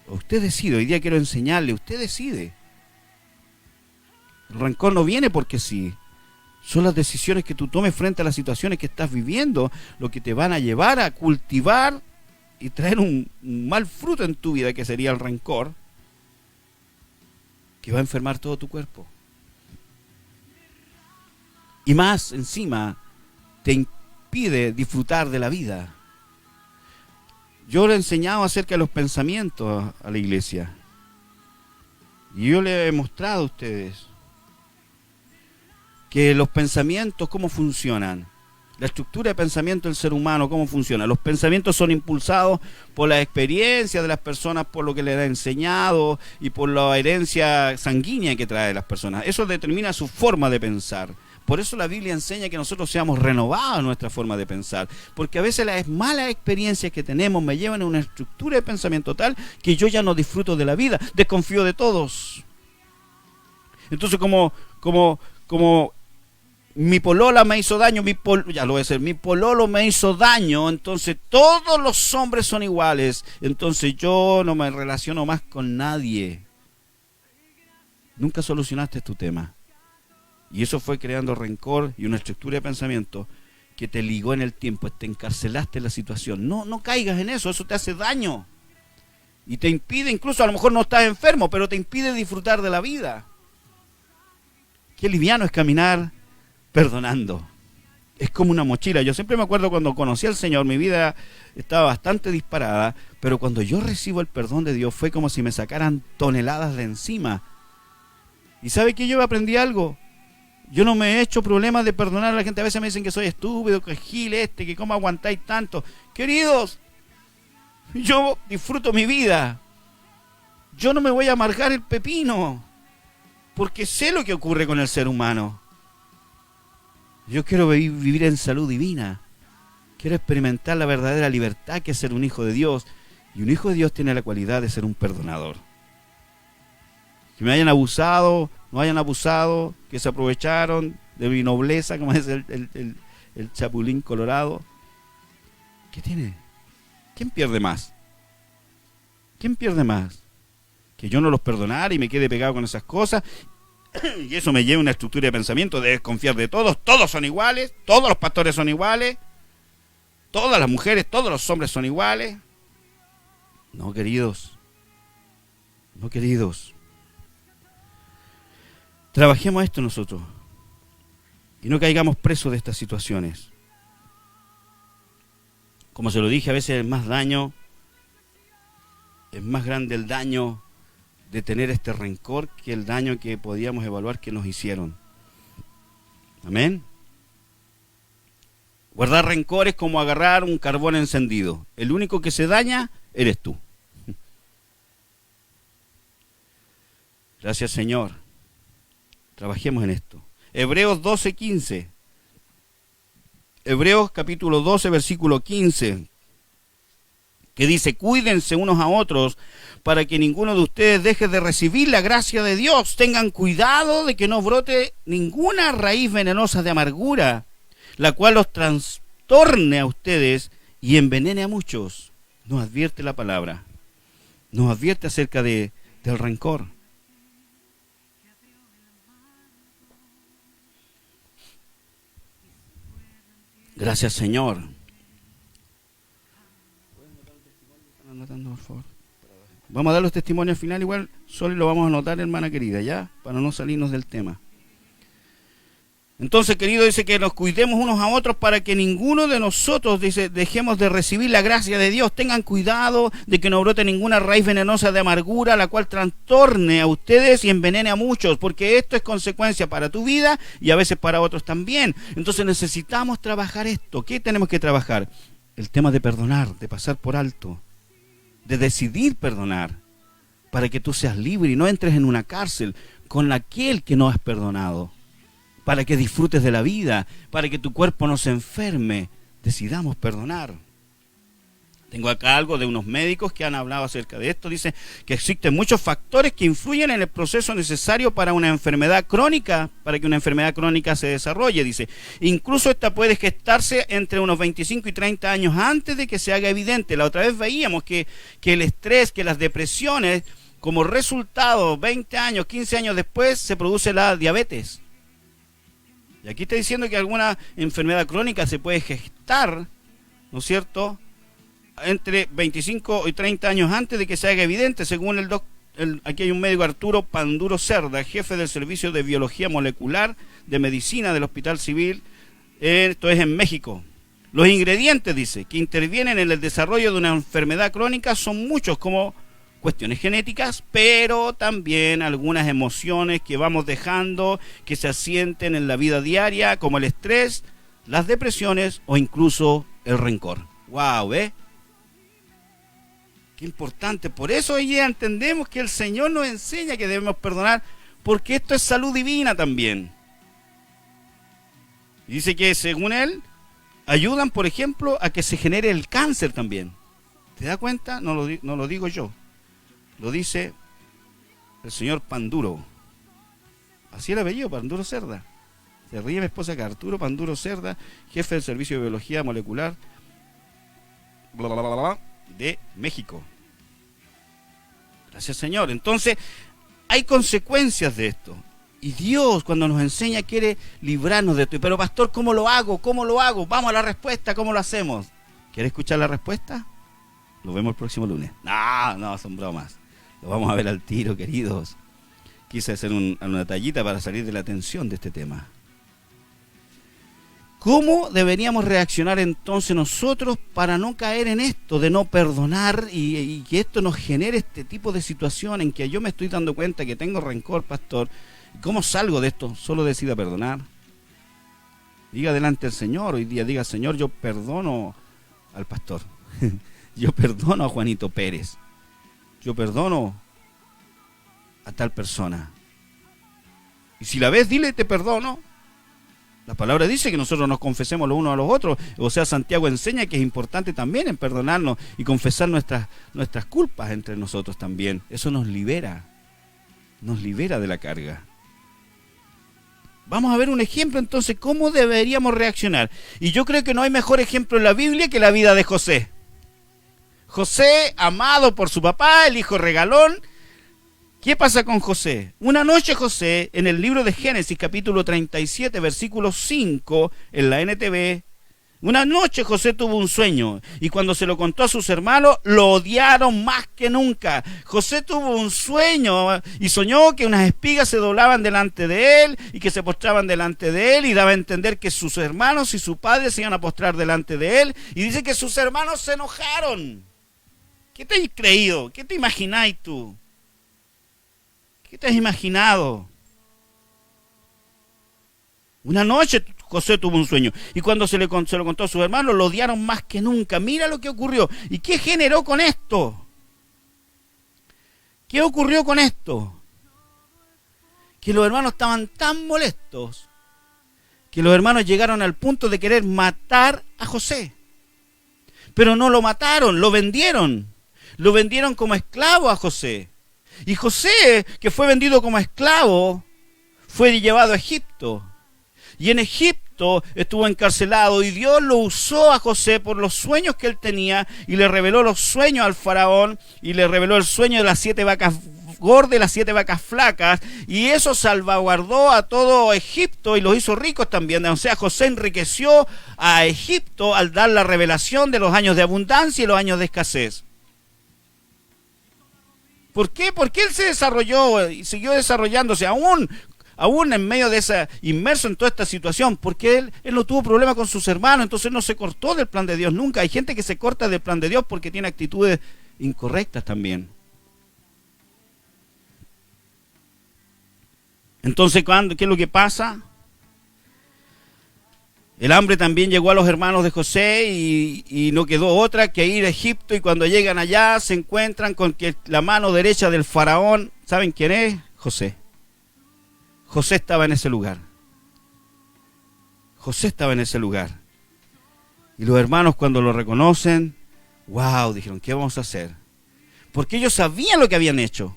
Hoy día quiero enseñarle, usted decide. El rencor no viene porque sí. Son las decisiones que tú tomes frente a las situaciones que estás viviendo, lo que te van a llevar a cultivar y traer un mal fruto en tu vida, que sería el rencor, que va a enfermar todo tu cuerpo. Y más encima, te impide disfrutar de la vida. Yo le he enseñado acerca de los pensamientos a la iglesia. Y yo le he mostrado a ustedes que los pensamientos, ¿cómo funcionan? La estructura de pensamiento del ser humano, ¿cómo funciona? Los pensamientos son impulsados por la experiencia de las personas, por lo que les ha enseñado y por la herencia sanguínea que trae las personas. Eso determina su forma de pensar. Por eso la Biblia enseña que nosotros seamos renovados en nuestra forma de pensar. Porque a veces las malas experiencias que tenemos me llevan a una estructura de pensamiento tal que yo ya no disfruto de la vida, desconfío de todos. Entonces como mi polola me hizo daño, mi pololo me hizo daño, entonces todos los hombres son iguales, entonces yo no me relaciono más con nadie. Nunca solucionaste tu tema. Y eso fue creando rencor y una estructura de pensamiento que te ligó en el tiempo, te encarcelaste en la situación. No caigas en eso, eso te hace daño. Y te impide, incluso a lo mejor no estás enfermo, pero te impide disfrutar de la vida. Qué liviano es caminar perdonando. Es como una mochila. Yo siempre me acuerdo cuando conocí al Señor, mi vida estaba bastante disparada, pero cuando yo recibo el perdón de Dios fue como si me sacaran toneladas de encima. ¿Y sabe qué? Yo aprendí algo. Yo no me he hecho problemas de perdonar a la gente. A veces me dicen que soy estúpido, que gil que cómo aguantáis tanto. Queridos, yo disfruto mi vida. Yo no me voy a amargar el pepino, porque sé lo que ocurre con el ser humano. Yo quiero vivir en salud divina. Quiero experimentar la verdadera libertad que es ser un hijo de Dios. Y un hijo de Dios tiene la cualidad de ser un perdonador. Que me hayan abusado, no hayan abusado, que se aprovecharon de mi nobleza, como es el chapulín colorado. ¿Qué tiene? ¿Quién pierde más? ¿Quién pierde más? Que yo no los perdonara y me quede pegado con esas cosas. Y eso me lleva a una estructura de pensamiento de desconfiar de todos. Todos son iguales, todos los pastores son iguales, todas las mujeres, todos los hombres son iguales. No, queridos. No, queridos. Trabajemos esto nosotros y no caigamos presos de estas situaciones. Como se lo dije, a veces es más grande el daño de tener este rencor que el daño que podíamos evaluar que nos hicieron. Amén. Guardar rencor es como agarrar un carbón encendido. El único que se daña eres tú. Gracias, Señor. Trabajemos en esto. Hebreos 12:15. Hebreos capítulo 12, versículo 15. Que dice: cuídense unos a otros para que ninguno de ustedes deje de recibir la gracia de Dios. Tengan cuidado de que no brote ninguna raíz venenosa de amargura, la cual los trastorne a ustedes y envenene a muchos. Nos advierte la palabra. Nos advierte acerca del rencor. Gracias, Señor. Vamos a dar los testimonios al final, igual solo lo vamos a anotar, hermana querida, ya, para no salirnos del tema. Entonces, querido, dice que nos cuidemos unos a otros para que ninguno de nosotros, dice, dejemos de recibir la gracia de Dios. Tengan cuidado de que no brote ninguna raíz venenosa de amargura, la cual trastorne a ustedes y envenene a muchos, porque esto es consecuencia para tu vida y a veces para otros también. Entonces necesitamos trabajar esto. ¿Qué tenemos que trabajar? El tema de perdonar, de pasar por alto, de decidir perdonar, para que tú seas libre y no entres en una cárcel con aquel que no has perdonado. Para que disfrutes de la vida, para que tu cuerpo no se enferme. Decidamos perdonar. Tengo acá algo de unos médicos que han hablado acerca de esto. Dice que existen muchos factores que influyen en el proceso necesario para una enfermedad crónica, para que una enfermedad crónica se desarrolle. Dice, incluso esta puede gestarse entre unos 25 y 30 años antes de que se haga evidente. La otra vez veíamos que el estrés, que las depresiones, como resultado, 20 años, 15 años después, se produce la diabetes. Y aquí está diciendo que alguna enfermedad crónica se puede gestar, ¿no es cierto?, entre 25 y 30 años antes de que se haga evidente, según aquí hay un médico, Arturo Panduro Cerda, jefe del Servicio de Biología Molecular de Medicina del Hospital Civil, esto es en México. Los ingredientes, dice, que intervienen en el desarrollo de una enfermedad crónica son muchos, como cuestiones genéticas, pero también algunas emociones que vamos dejando que se asienten en la vida diaria, como el estrés, las depresiones o incluso el rencor. ¡Wow! Qué importante. Por eso hoy día entendemos que el Señor nos enseña que debemos perdonar, porque esto es salud divina también. Y dice que según él, ayudan, por ejemplo, a que se genere el cáncer también. ¿Te das cuenta? No lo digo yo. Lo dice el señor Panduro. Así el apellido, Panduro Cerda. Se ríe mi esposa acá, Arturo Panduro Cerda, jefe del Servicio de Biología Molecular de México. Gracias, Señor. Entonces, hay consecuencias de esto. Y Dios, cuando nos enseña, quiere librarnos de esto. Pero, pastor, ¿cómo lo hago? ¿Cómo lo hago? Vamos a la respuesta, ¿cómo lo hacemos? ¿Quiere escuchar la respuesta? Lo vemos el próximo lunes. No, son bromas. Lo vamos a ver al tiro, queridos. Quise hacer una tallita para salir de la tensión de este tema. ¿Cómo deberíamos reaccionar entonces nosotros para no caer en esto de no perdonar y que esto nos genere este tipo de situación en que yo me estoy dando cuenta que tengo rencor, pastor? ¿Cómo salgo de esto? Solo decida perdonar. Diga delante del Señor hoy día, diga: Señor, yo perdono al pastor. Yo perdono a Juanito Pérez. Yo perdono a tal persona. Y si la ves, dile: te perdono. La palabra dice que nosotros nos confesemos los unos a los otros. O sea, Santiago enseña que es importante también en perdonarnos y confesar nuestras culpas entre nosotros también. Eso nos libera de la carga. Vamos a ver un ejemplo entonces, cómo deberíamos reaccionar. Y yo creo que no hay mejor ejemplo en la Biblia que la vida de José. José, amado por su papá, el hijo regalón. ¿Qué pasa con José? Una noche José, en el libro de Génesis, capítulo 37, versículo 5, en la NTV, una noche José tuvo un sueño, y cuando se lo contó a sus hermanos, lo odiaron más que nunca. José tuvo un sueño y soñó que unas espigas se doblaban delante de él, y que se postraban delante de él, y daba a entender que sus hermanos y su padre se iban a postrar delante de él, y dice que sus hermanos se enojaron. ¿Qué te has creído? ¿Qué te imagináis tú? ¿Qué te has imaginado? Una noche José tuvo un sueño, y cuando se lo contó a sus hermanos, lo odiaron más que nunca. Mira lo que ocurrió. ¿Y qué generó con esto? ¿Qué ocurrió con esto? Que los hermanos estaban tan molestos que los hermanos llegaron al punto de querer matar a José. Pero no lo mataron, lo vendieron. Lo vendieron como esclavo a José. Y José, que fue vendido como esclavo, fue llevado a Egipto. Y en Egipto estuvo encarcelado, y Dios lo usó a José por los sueños que él tenía, y le reveló los sueños al faraón, y le reveló el sueño de las 7 vacas gordas y las 7 vacas flacas, y eso salvaguardó a todo Egipto y los hizo ricos también. O sea, José enriqueció a Egipto al dar la revelación de los años de abundancia y los años de escasez. ¿Por qué? Porque él se desarrolló y siguió desarrollándose aún en medio de esa, inmerso en toda esta situación, porque él no tuvo problema con sus hermanos, entonces no se cortó del plan de Dios nunca. Hay gente que se corta del plan de Dios porque tiene actitudes incorrectas también. Entonces, ¿qué es lo que pasa? El hambre también llegó a los hermanos de José, y no quedó otra que ir a Egipto, y cuando llegan allá se encuentran con que la mano derecha del faraón, ¿saben quién es? José. José estaba en ese lugar. José estaba en ese lugar. Y los hermanos, cuando lo reconocen, wow, dijeron: ¿qué vamos a hacer? Porque ellos sabían lo que habían hecho.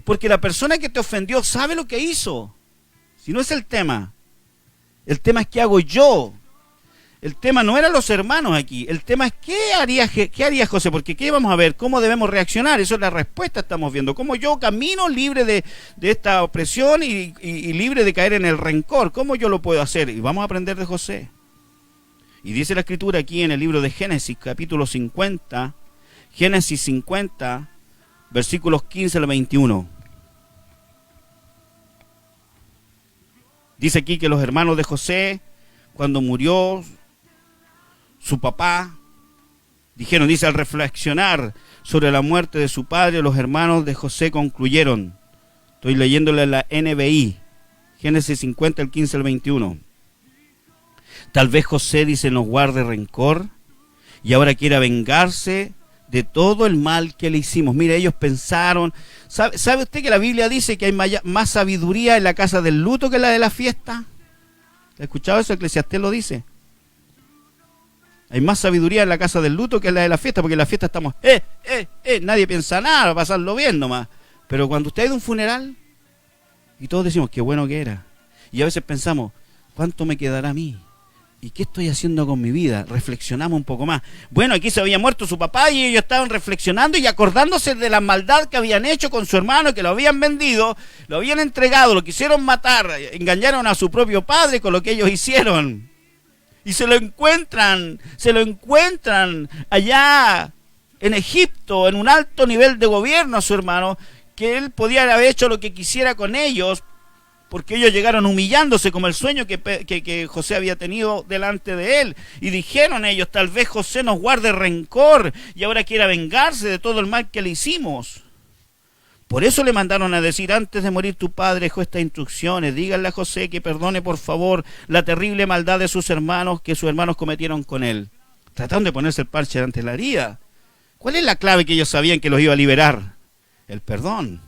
Porque la persona que te ofendió sabe lo que hizo. Si no es el tema. El tema es qué hago yo. El tema no eran los hermanos aquí. El tema es qué haría José. Porque ¿qué vamos a ver? ¿Cómo debemos reaccionar? Eso es la respuesta, estamos viendo. ¿Cómo yo camino libre de esta opresión y libre de caer en el rencor? ¿Cómo yo lo puedo hacer? Y vamos a aprender de José. Y dice la Escritura aquí en el libro de Génesis, capítulo 50. Génesis 50, versículos 15 al 21. Dice aquí que los hermanos de José, cuando murió su papá, dijeron, dice: al reflexionar sobre la muerte de su padre, los hermanos de José concluyeron. Estoy leyéndole la NBI, Génesis 50, el 15 al 21. Tal vez José, dice, nos guarde rencor y ahora quiera vengarse de todo el mal que le hicimos. Mire, ellos pensaron, ¿sabe usted que la Biblia dice que hay más sabiduría en la casa del luto que en la de la fiesta? ¿Ha escuchado eso? Eclesiastés lo dice. Hay más sabiduría en la casa del luto que en la de la fiesta, porque en la fiesta estamos, nadie piensa nada, pasarlo bien nomás. Pero cuando usted ha ido a un funeral, y todos decimos, qué bueno que era. Y a veces pensamos, ¿cuánto me quedará a mí? ¿Y qué estoy haciendo con mi vida? Reflexionamos un poco más. Bueno, aquí se había muerto su papá y ellos estaban reflexionando y acordándose de la maldad que habían hecho con su hermano, que lo habían vendido, lo habían entregado, lo quisieron matar, engañaron a su propio padre con lo que ellos hicieron. Y se lo encuentran allá en Egipto, en un alto nivel de gobierno a su hermano, que él podía haber hecho lo que quisiera con ellos, porque ellos llegaron humillándose como el sueño que José había tenido delante de él. Y dijeron ellos, tal vez José nos guarde rencor y ahora quiera vengarse de todo el mal que le hicimos. Por eso le mandaron a decir, antes de morir tu padre dejó estas instrucciones, díganle a José que perdone por favor la terrible maldad de sus hermanos que sus hermanos cometieron con él. Trataron de ponerse el parche ante la herida. ¿Cuál es la clave que ellos sabían que los iba a liberar? El perdón.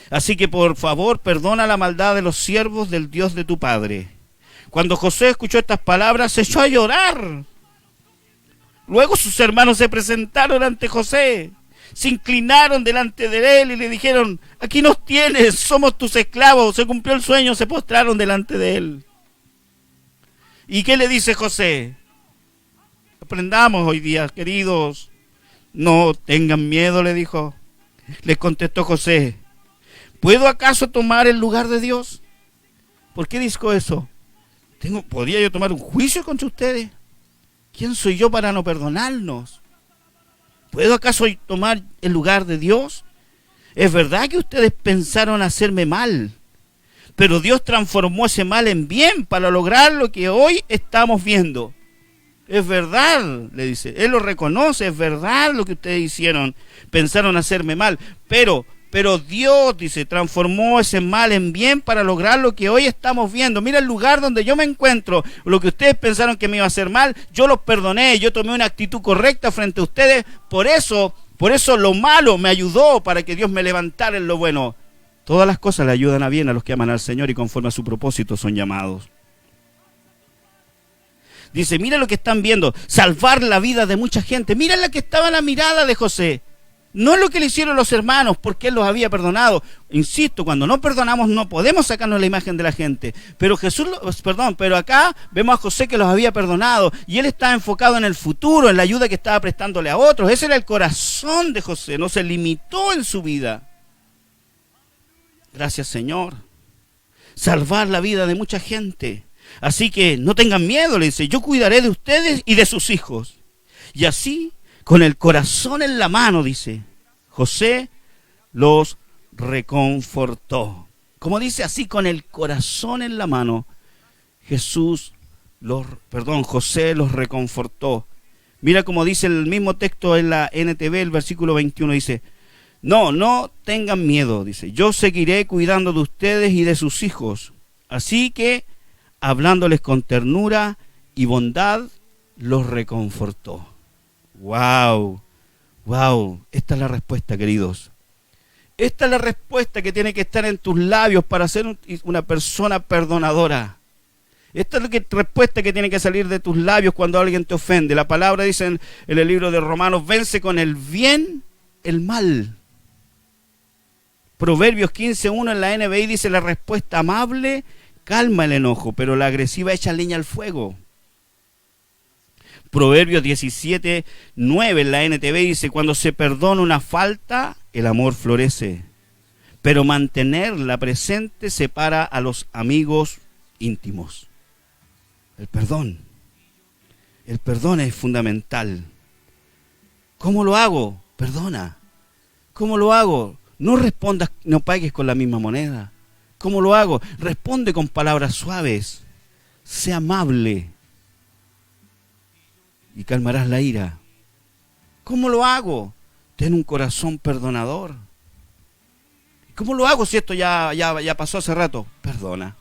Así que por favor perdona la maldad de los siervos del Dios de tu padre. Cuando José escuchó estas palabras se echó a llorar. Luego sus hermanos se presentaron ante José. Se inclinaron delante de él y le dijeron, aquí nos tienes, somos tus esclavos. Se cumplió el sueño, se postraron delante de él. ¿Y qué le dice José? Aprendamos hoy día, queridos. No tengan miedo, le dijo. Les contestó José, ¿puedo acaso tomar el lugar de Dios? ¿Por qué dijo eso? ¿Podría yo tomar un juicio contra ustedes? ¿Quién soy yo para no perdonarnos? ¿Puedo acaso tomar el lugar de Dios? Es verdad que ustedes pensaron hacerme mal, pero Dios transformó ese mal en bien para lograr lo que hoy estamos viendo. Es verdad, le dice, él lo reconoce, es verdad lo que ustedes hicieron, pensaron hacerme mal, pero Dios, dice, transformó ese mal en bien para lograr lo que hoy estamos viendo. Mira el lugar donde yo me encuentro, lo que ustedes pensaron que me iba a hacer mal, yo los perdoné, yo tomé una actitud correcta frente a ustedes, por eso lo malo me ayudó para que Dios me levantara en lo bueno. Todas las cosas le ayudan a bien a los que aman al Señor y conforme a su propósito son llamados. Dice, mira lo que están viendo, salvar la vida de mucha gente. Mira la que estaba en la mirada de José. No es lo que le hicieron los hermanos, porque él los había perdonado. Insisto, cuando no perdonamos no podemos sacarnos la imagen de la gente. Pero pero acá vemos a José que los había perdonado y él estaba enfocado en el futuro, en la ayuda que estaba prestándole a otros. Ese era el corazón de José, no se limitó en su vida. Gracias, Señor. Salvar la vida de mucha gente. Así que no tengan miedo, le dice, yo cuidaré de ustedes y de sus hijos. Y así, con el corazón en la mano, dice, José los reconfortó. Como dice, así con el corazón en la mano, José los reconfortó. Mira como dice el mismo texto en la NTV, el versículo 21, dice, no tengan miedo, dice, yo seguiré cuidando de ustedes y de sus hijos. Así que, hablándoles con ternura y bondad, los reconfortó. ¡Wow! Esta es la respuesta, queridos. Esta es la respuesta que tiene que estar en tus labios para ser una persona perdonadora. Esta es la respuesta que tiene que salir de tus labios cuando alguien te ofende. La palabra dice en el libro de Romanos, vence con el bien el mal. Proverbios 15:1 en la NBI dice, la respuesta amable calma el enojo, pero la agresiva echa leña al fuego. Proverbios 17:9 en la NTV dice, cuando se perdona una falta, el amor florece, pero mantenerla presente separa a los amigos íntimos. El perdón es fundamental. ¿Cómo lo hago? Perdona. ¿Cómo lo hago? No respondas, no pagues con la misma moneda. ¿Cómo lo hago? Responde con palabras suaves. Sé amable y calmarás la ira. ¿Cómo lo hago? Ten un corazón perdonador. ¿Cómo lo hago si esto ya pasó hace rato? Perdona.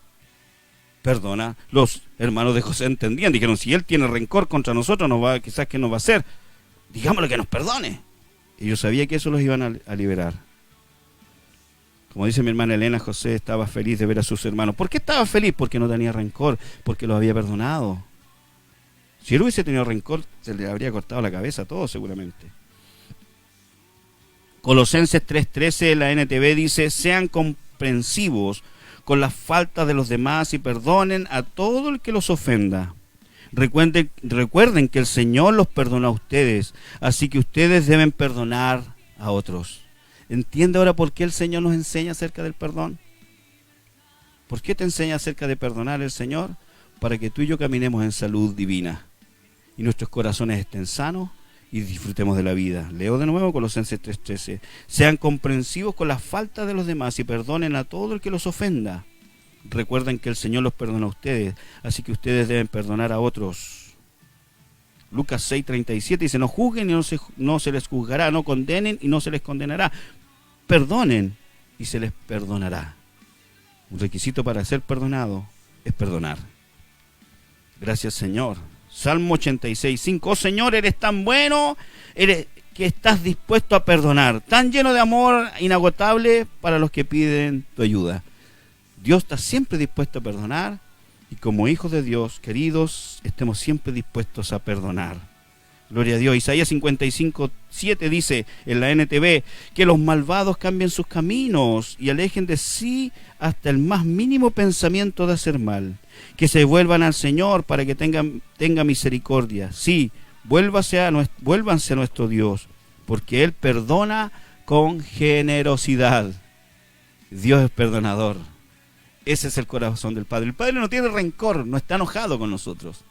Los hermanos de José entendían, dijeron, si él tiene rencor contra nosotros, quizás que nos va a hacer. Digámosle que nos perdone. Y yo sabía que eso los iban a liberar. Como dice mi hermana Elena, José estaba feliz de ver a sus hermanos. ¿Por qué estaba feliz? Porque no tenía rencor, porque los había perdonado. Si él hubiese tenido rencor, se le habría cortado la cabeza a todos seguramente. Colosenses 3:13 en la NTV dice, sean comprensivos con las faltas de los demás y perdonen a todo el que los ofenda. Recuerden que el Señor los perdonó a ustedes, así que ustedes deben perdonar a otros. ¿Entiende ahora por qué el Señor nos enseña acerca del perdón? ¿Por qué te enseña acerca de perdonar el Señor? Para que tú y yo caminemos en salud divina y nuestros corazones estén sanos y disfrutemos de la vida. Leo de nuevo Colosenses 3:13. Sean comprensivos con las faltas de los demás y perdonen a todo el que los ofenda. Recuerden que el Señor los perdona a ustedes, así que ustedes deben perdonar a otros. Lucas 6:37 dice, no juzguen y no se les juzgará, no condenen y no se les condenará. Perdonen y se les perdonará. Un requisito para ser perdonado es perdonar. Gracias, Señor. Salmo 86:5. Oh Señor, eres tan bueno, eres que estás dispuesto a perdonar, tan lleno de amor inagotable para los que piden tu ayuda. Dios está siempre dispuesto a perdonar, y como hijos de Dios, queridos, estemos siempre dispuestos a perdonar. Gloria a Dios. Isaías 55:7 dice en la NTV, que los malvados cambien sus caminos y alejen de sí hasta el más mínimo pensamiento de hacer mal. Que se vuelvan al Señor para que tenga misericordia. Sí, vuélvanse a nuestro Dios, porque Él perdona con generosidad. Dios es perdonador. Ese es el corazón del Padre. El Padre no tiene rencor, no está enojado con nosotros.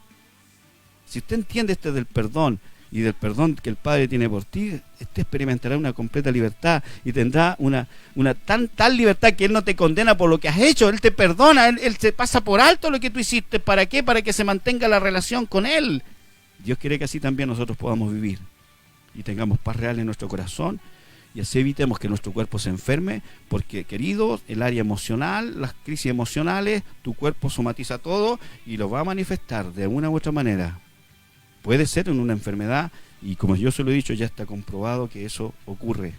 Si usted entiende este del perdón y del perdón que el Padre tiene por ti, usted experimentará una completa libertad y tendrá una tal libertad que Él no te condena por lo que has hecho. Él te perdona, Él se pasa por alto lo que tú hiciste. ¿Para qué? Para que se mantenga la relación con Él. Dios quiere que así también nosotros podamos vivir y tengamos paz real en nuestro corazón, y así evitemos que nuestro cuerpo se enferme, porque, queridos, el área emocional, las crisis emocionales, tu cuerpo somatiza todo y lo va a manifestar de una u otra manera. Puede ser en una enfermedad, y como yo se lo he dicho, ya está comprobado que eso ocurre.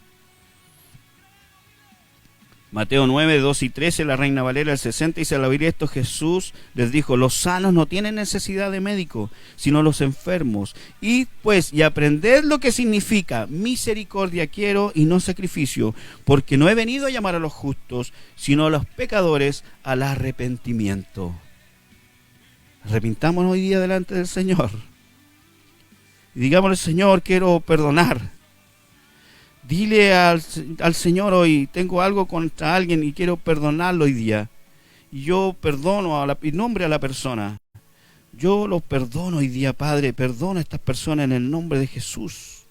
Mateo 9, 2 y 13, la Reina Valera del 60, dice, al oír esto Jesús les dijo, los sanos no tienen necesidad de médico, sino los enfermos. Id pues y aprended lo que significa misericordia quiero y no sacrificio, porque no he venido a llamar a los justos, sino a los pecadores al arrepentimiento. Arrepintámonos hoy día delante del Señor. Y digámosle, Señor, quiero perdonar. Dile al Señor hoy, tengo algo contra alguien y quiero perdonarlo hoy día. Y yo perdono y nombre a la persona. Yo lo perdono hoy día, Padre. Perdona a estas personas en el nombre de Jesús.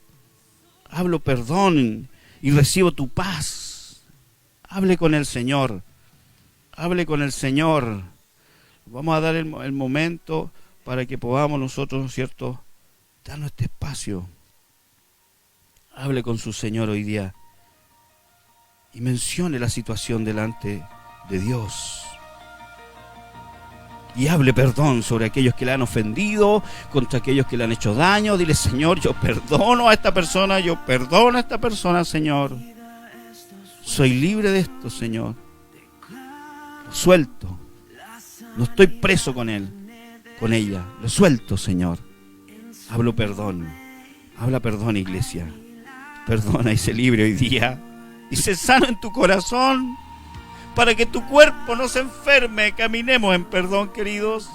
Hablo perdón y recibo tu paz. Hable con el Señor. Hable con el Señor. Vamos a dar el momento para que podamos nosotros, ¿cierto?, darnos este espacio. Hable con su Señor hoy día y mencione la situación delante de Dios. Y hable perdón sobre aquellos que le han ofendido, contra aquellos que le han hecho daño. Dile, Señor, yo perdono a esta persona, yo perdono a esta persona, Señor. Soy libre de esto, Señor. Lo suelto. No estoy preso con él, con ella. Lo suelto, Señor. Hablo perdón. Habla perdón, iglesia. Perdona y sé libre hoy día. Y sé sano en tu corazón, para que tu cuerpo no se enferme. Caminemos en perdón, queridos.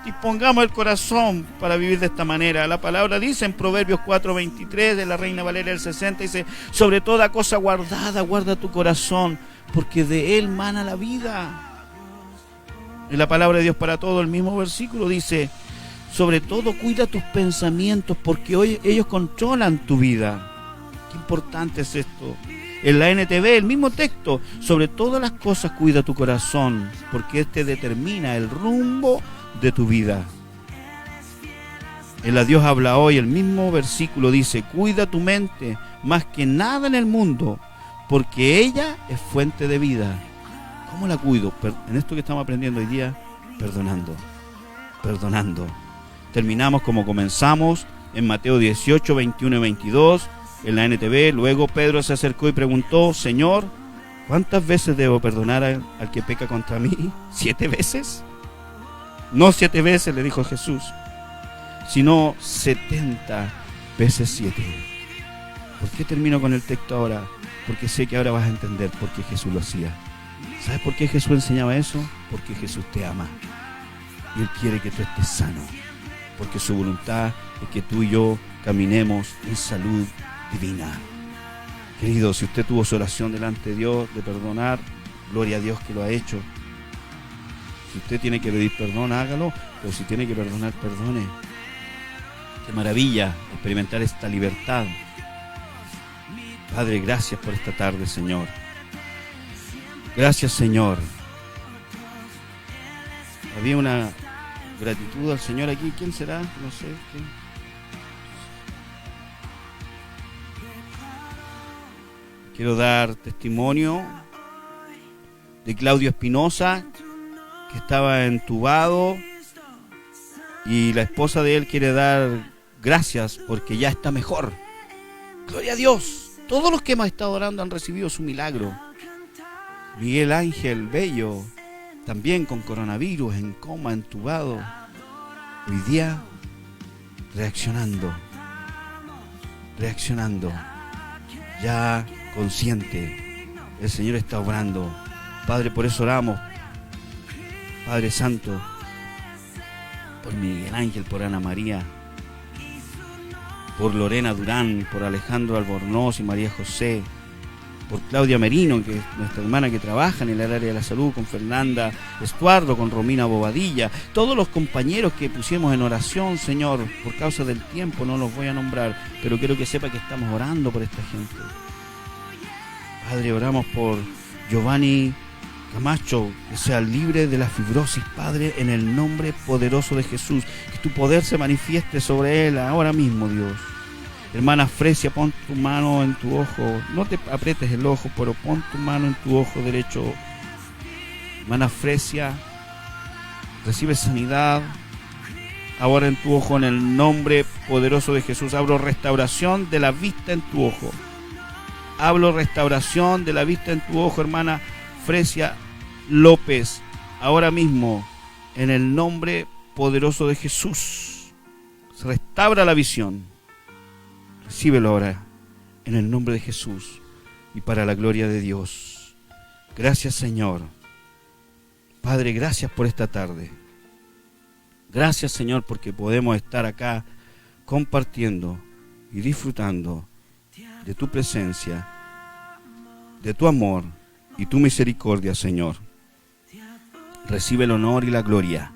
Dispongamos el corazón para vivir de esta manera. La palabra dice en Proverbios 4:23 de la Reina Valera del 60, dice, sobre toda cosa guardada, guarda tu corazón, porque de él mana la vida. En la palabra de Dios para todo, el mismo versículo dice, sobre todo cuida tus pensamientos, porque hoy ellos controlan tu vida. Qué importante es esto. En la NTV, el mismo texto, sobre todas las cosas cuida tu corazón, porque este determina el rumbo de tu vida. En la Dios habla hoy, el mismo versículo dice, cuida tu mente más que nada en el mundo, porque ella es fuente de vida. ¿Cómo la cuido? En esto que estamos aprendiendo hoy día, perdonando. Terminamos como comenzamos, en Mateo 18, 21 y 22, en la NTV. Luego Pedro se acercó y preguntó, Señor, ¿cuántas veces debo perdonar al que peca contra mí? ¿7 veces? No 7 veces, le dijo Jesús, sino 70 veces 7. ¿Por qué termino con el texto ahora? Porque sé que ahora vas a entender por qué Jesús lo hacía. ¿Sabes por qué Jesús enseñaba eso? Porque Jesús te ama. Y Él quiere que tú estés sano. Porque su voluntad es que tú y yo caminemos en salud divina. Querido, si usted tuvo su oración delante de Dios de perdonar, gloria a Dios que lo ha hecho. Si usted tiene que pedir perdón, hágalo. Pero si tiene que perdonar, perdone. Qué maravilla experimentar esta libertad. Padre, gracias por esta tarde, Señor. Gracias, Señor. Había una gratitud al Señor aquí. ¿Quién será? No sé. ¿Quién? Quiero dar testimonio de Claudio Espinosa, que estaba entubado, y la esposa de él quiere dar gracias porque ya está mejor. Gloria a Dios. Todos los que hemos estado orando han recibido su milagro. Miguel Ángel Bello, también con coronavirus, en coma, entubado. Hoy día, reaccionando, ya consciente. El Señor está obrando. Padre, por eso oramos. Padre Santo, por Miguel Ángel, por Ana María, por Lorena Durán, por Alejandro Albornoz y María José, por Claudia Merino, que es nuestra hermana que trabaja en el área de la salud, con Fernanda Estuardo, con Romina Bobadilla, todos los compañeros que pusimos en oración, Señor, por causa del tiempo no los voy a nombrar, pero quiero que sepa que estamos orando por esta gente. Padre, oramos por Giovanni Camacho, que sea libre de la fibrosis, Padre, en el nombre poderoso de Jesús. Que tu poder se manifieste sobre él ahora mismo, Dios. Hermana Fresia, pon tu mano en tu ojo. No te aprietes el ojo, pero pon tu mano en tu ojo derecho. Hermana Fresia, recibe sanidad ahora en tu ojo, en el nombre poderoso de Jesús. Hablo restauración de la vista en tu ojo. Hablo restauración de la vista en tu ojo, hermana Fresia López, ahora mismo, en el nombre poderoso de Jesús. Se restaura la visión. Recíbelo ahora, en el nombre de Jesús y para la gloria de Dios. Gracias, Señor. Padre, gracias por esta tarde. Gracias, Señor, porque podemos estar acá compartiendo y disfrutando de tu presencia, de tu amor y tu misericordia, Señor. Recibe el honor y la gloria.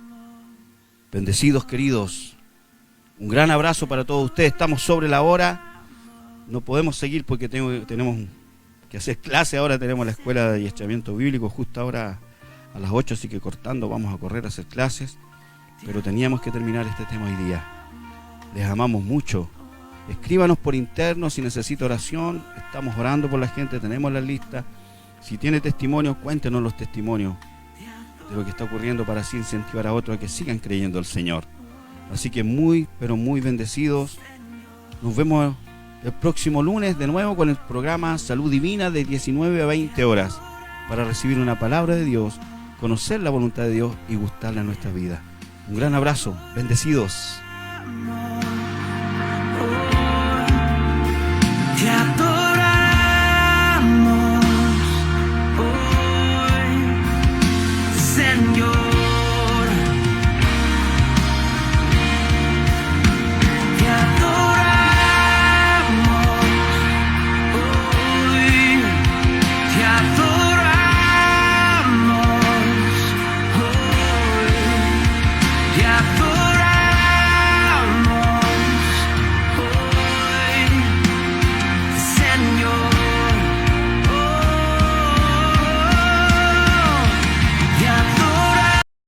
Bendecidos, queridos. Un gran abrazo para todos ustedes. Estamos sobre la hora. No podemos seguir porque tenemos que hacer clase. Ahora tenemos la escuela de adiestramiento bíblico justo ahora a las 8, así que cortando vamos a correr a hacer clases. Pero teníamos que terminar este tema hoy día. Les amamos mucho. Escríbanos por interno si necesita oración. Estamos orando por la gente, tenemos la lista. Si tiene testimonios, cuéntenos los testimonios de lo que está ocurriendo para así incentivar a otros a que sigan creyendo al Señor. Así que muy, pero muy bendecidos. Nos vemos el próximo lunes de nuevo con el programa Salud Divina de 19 a 20 horas para recibir una palabra de Dios, conocer la voluntad de Dios y gustarle a nuestra vida. Un gran abrazo. Bendecidos. Te adoramos hoy, Señor. Te adoramos hoy. Te adoramos hoy. Te adoramos.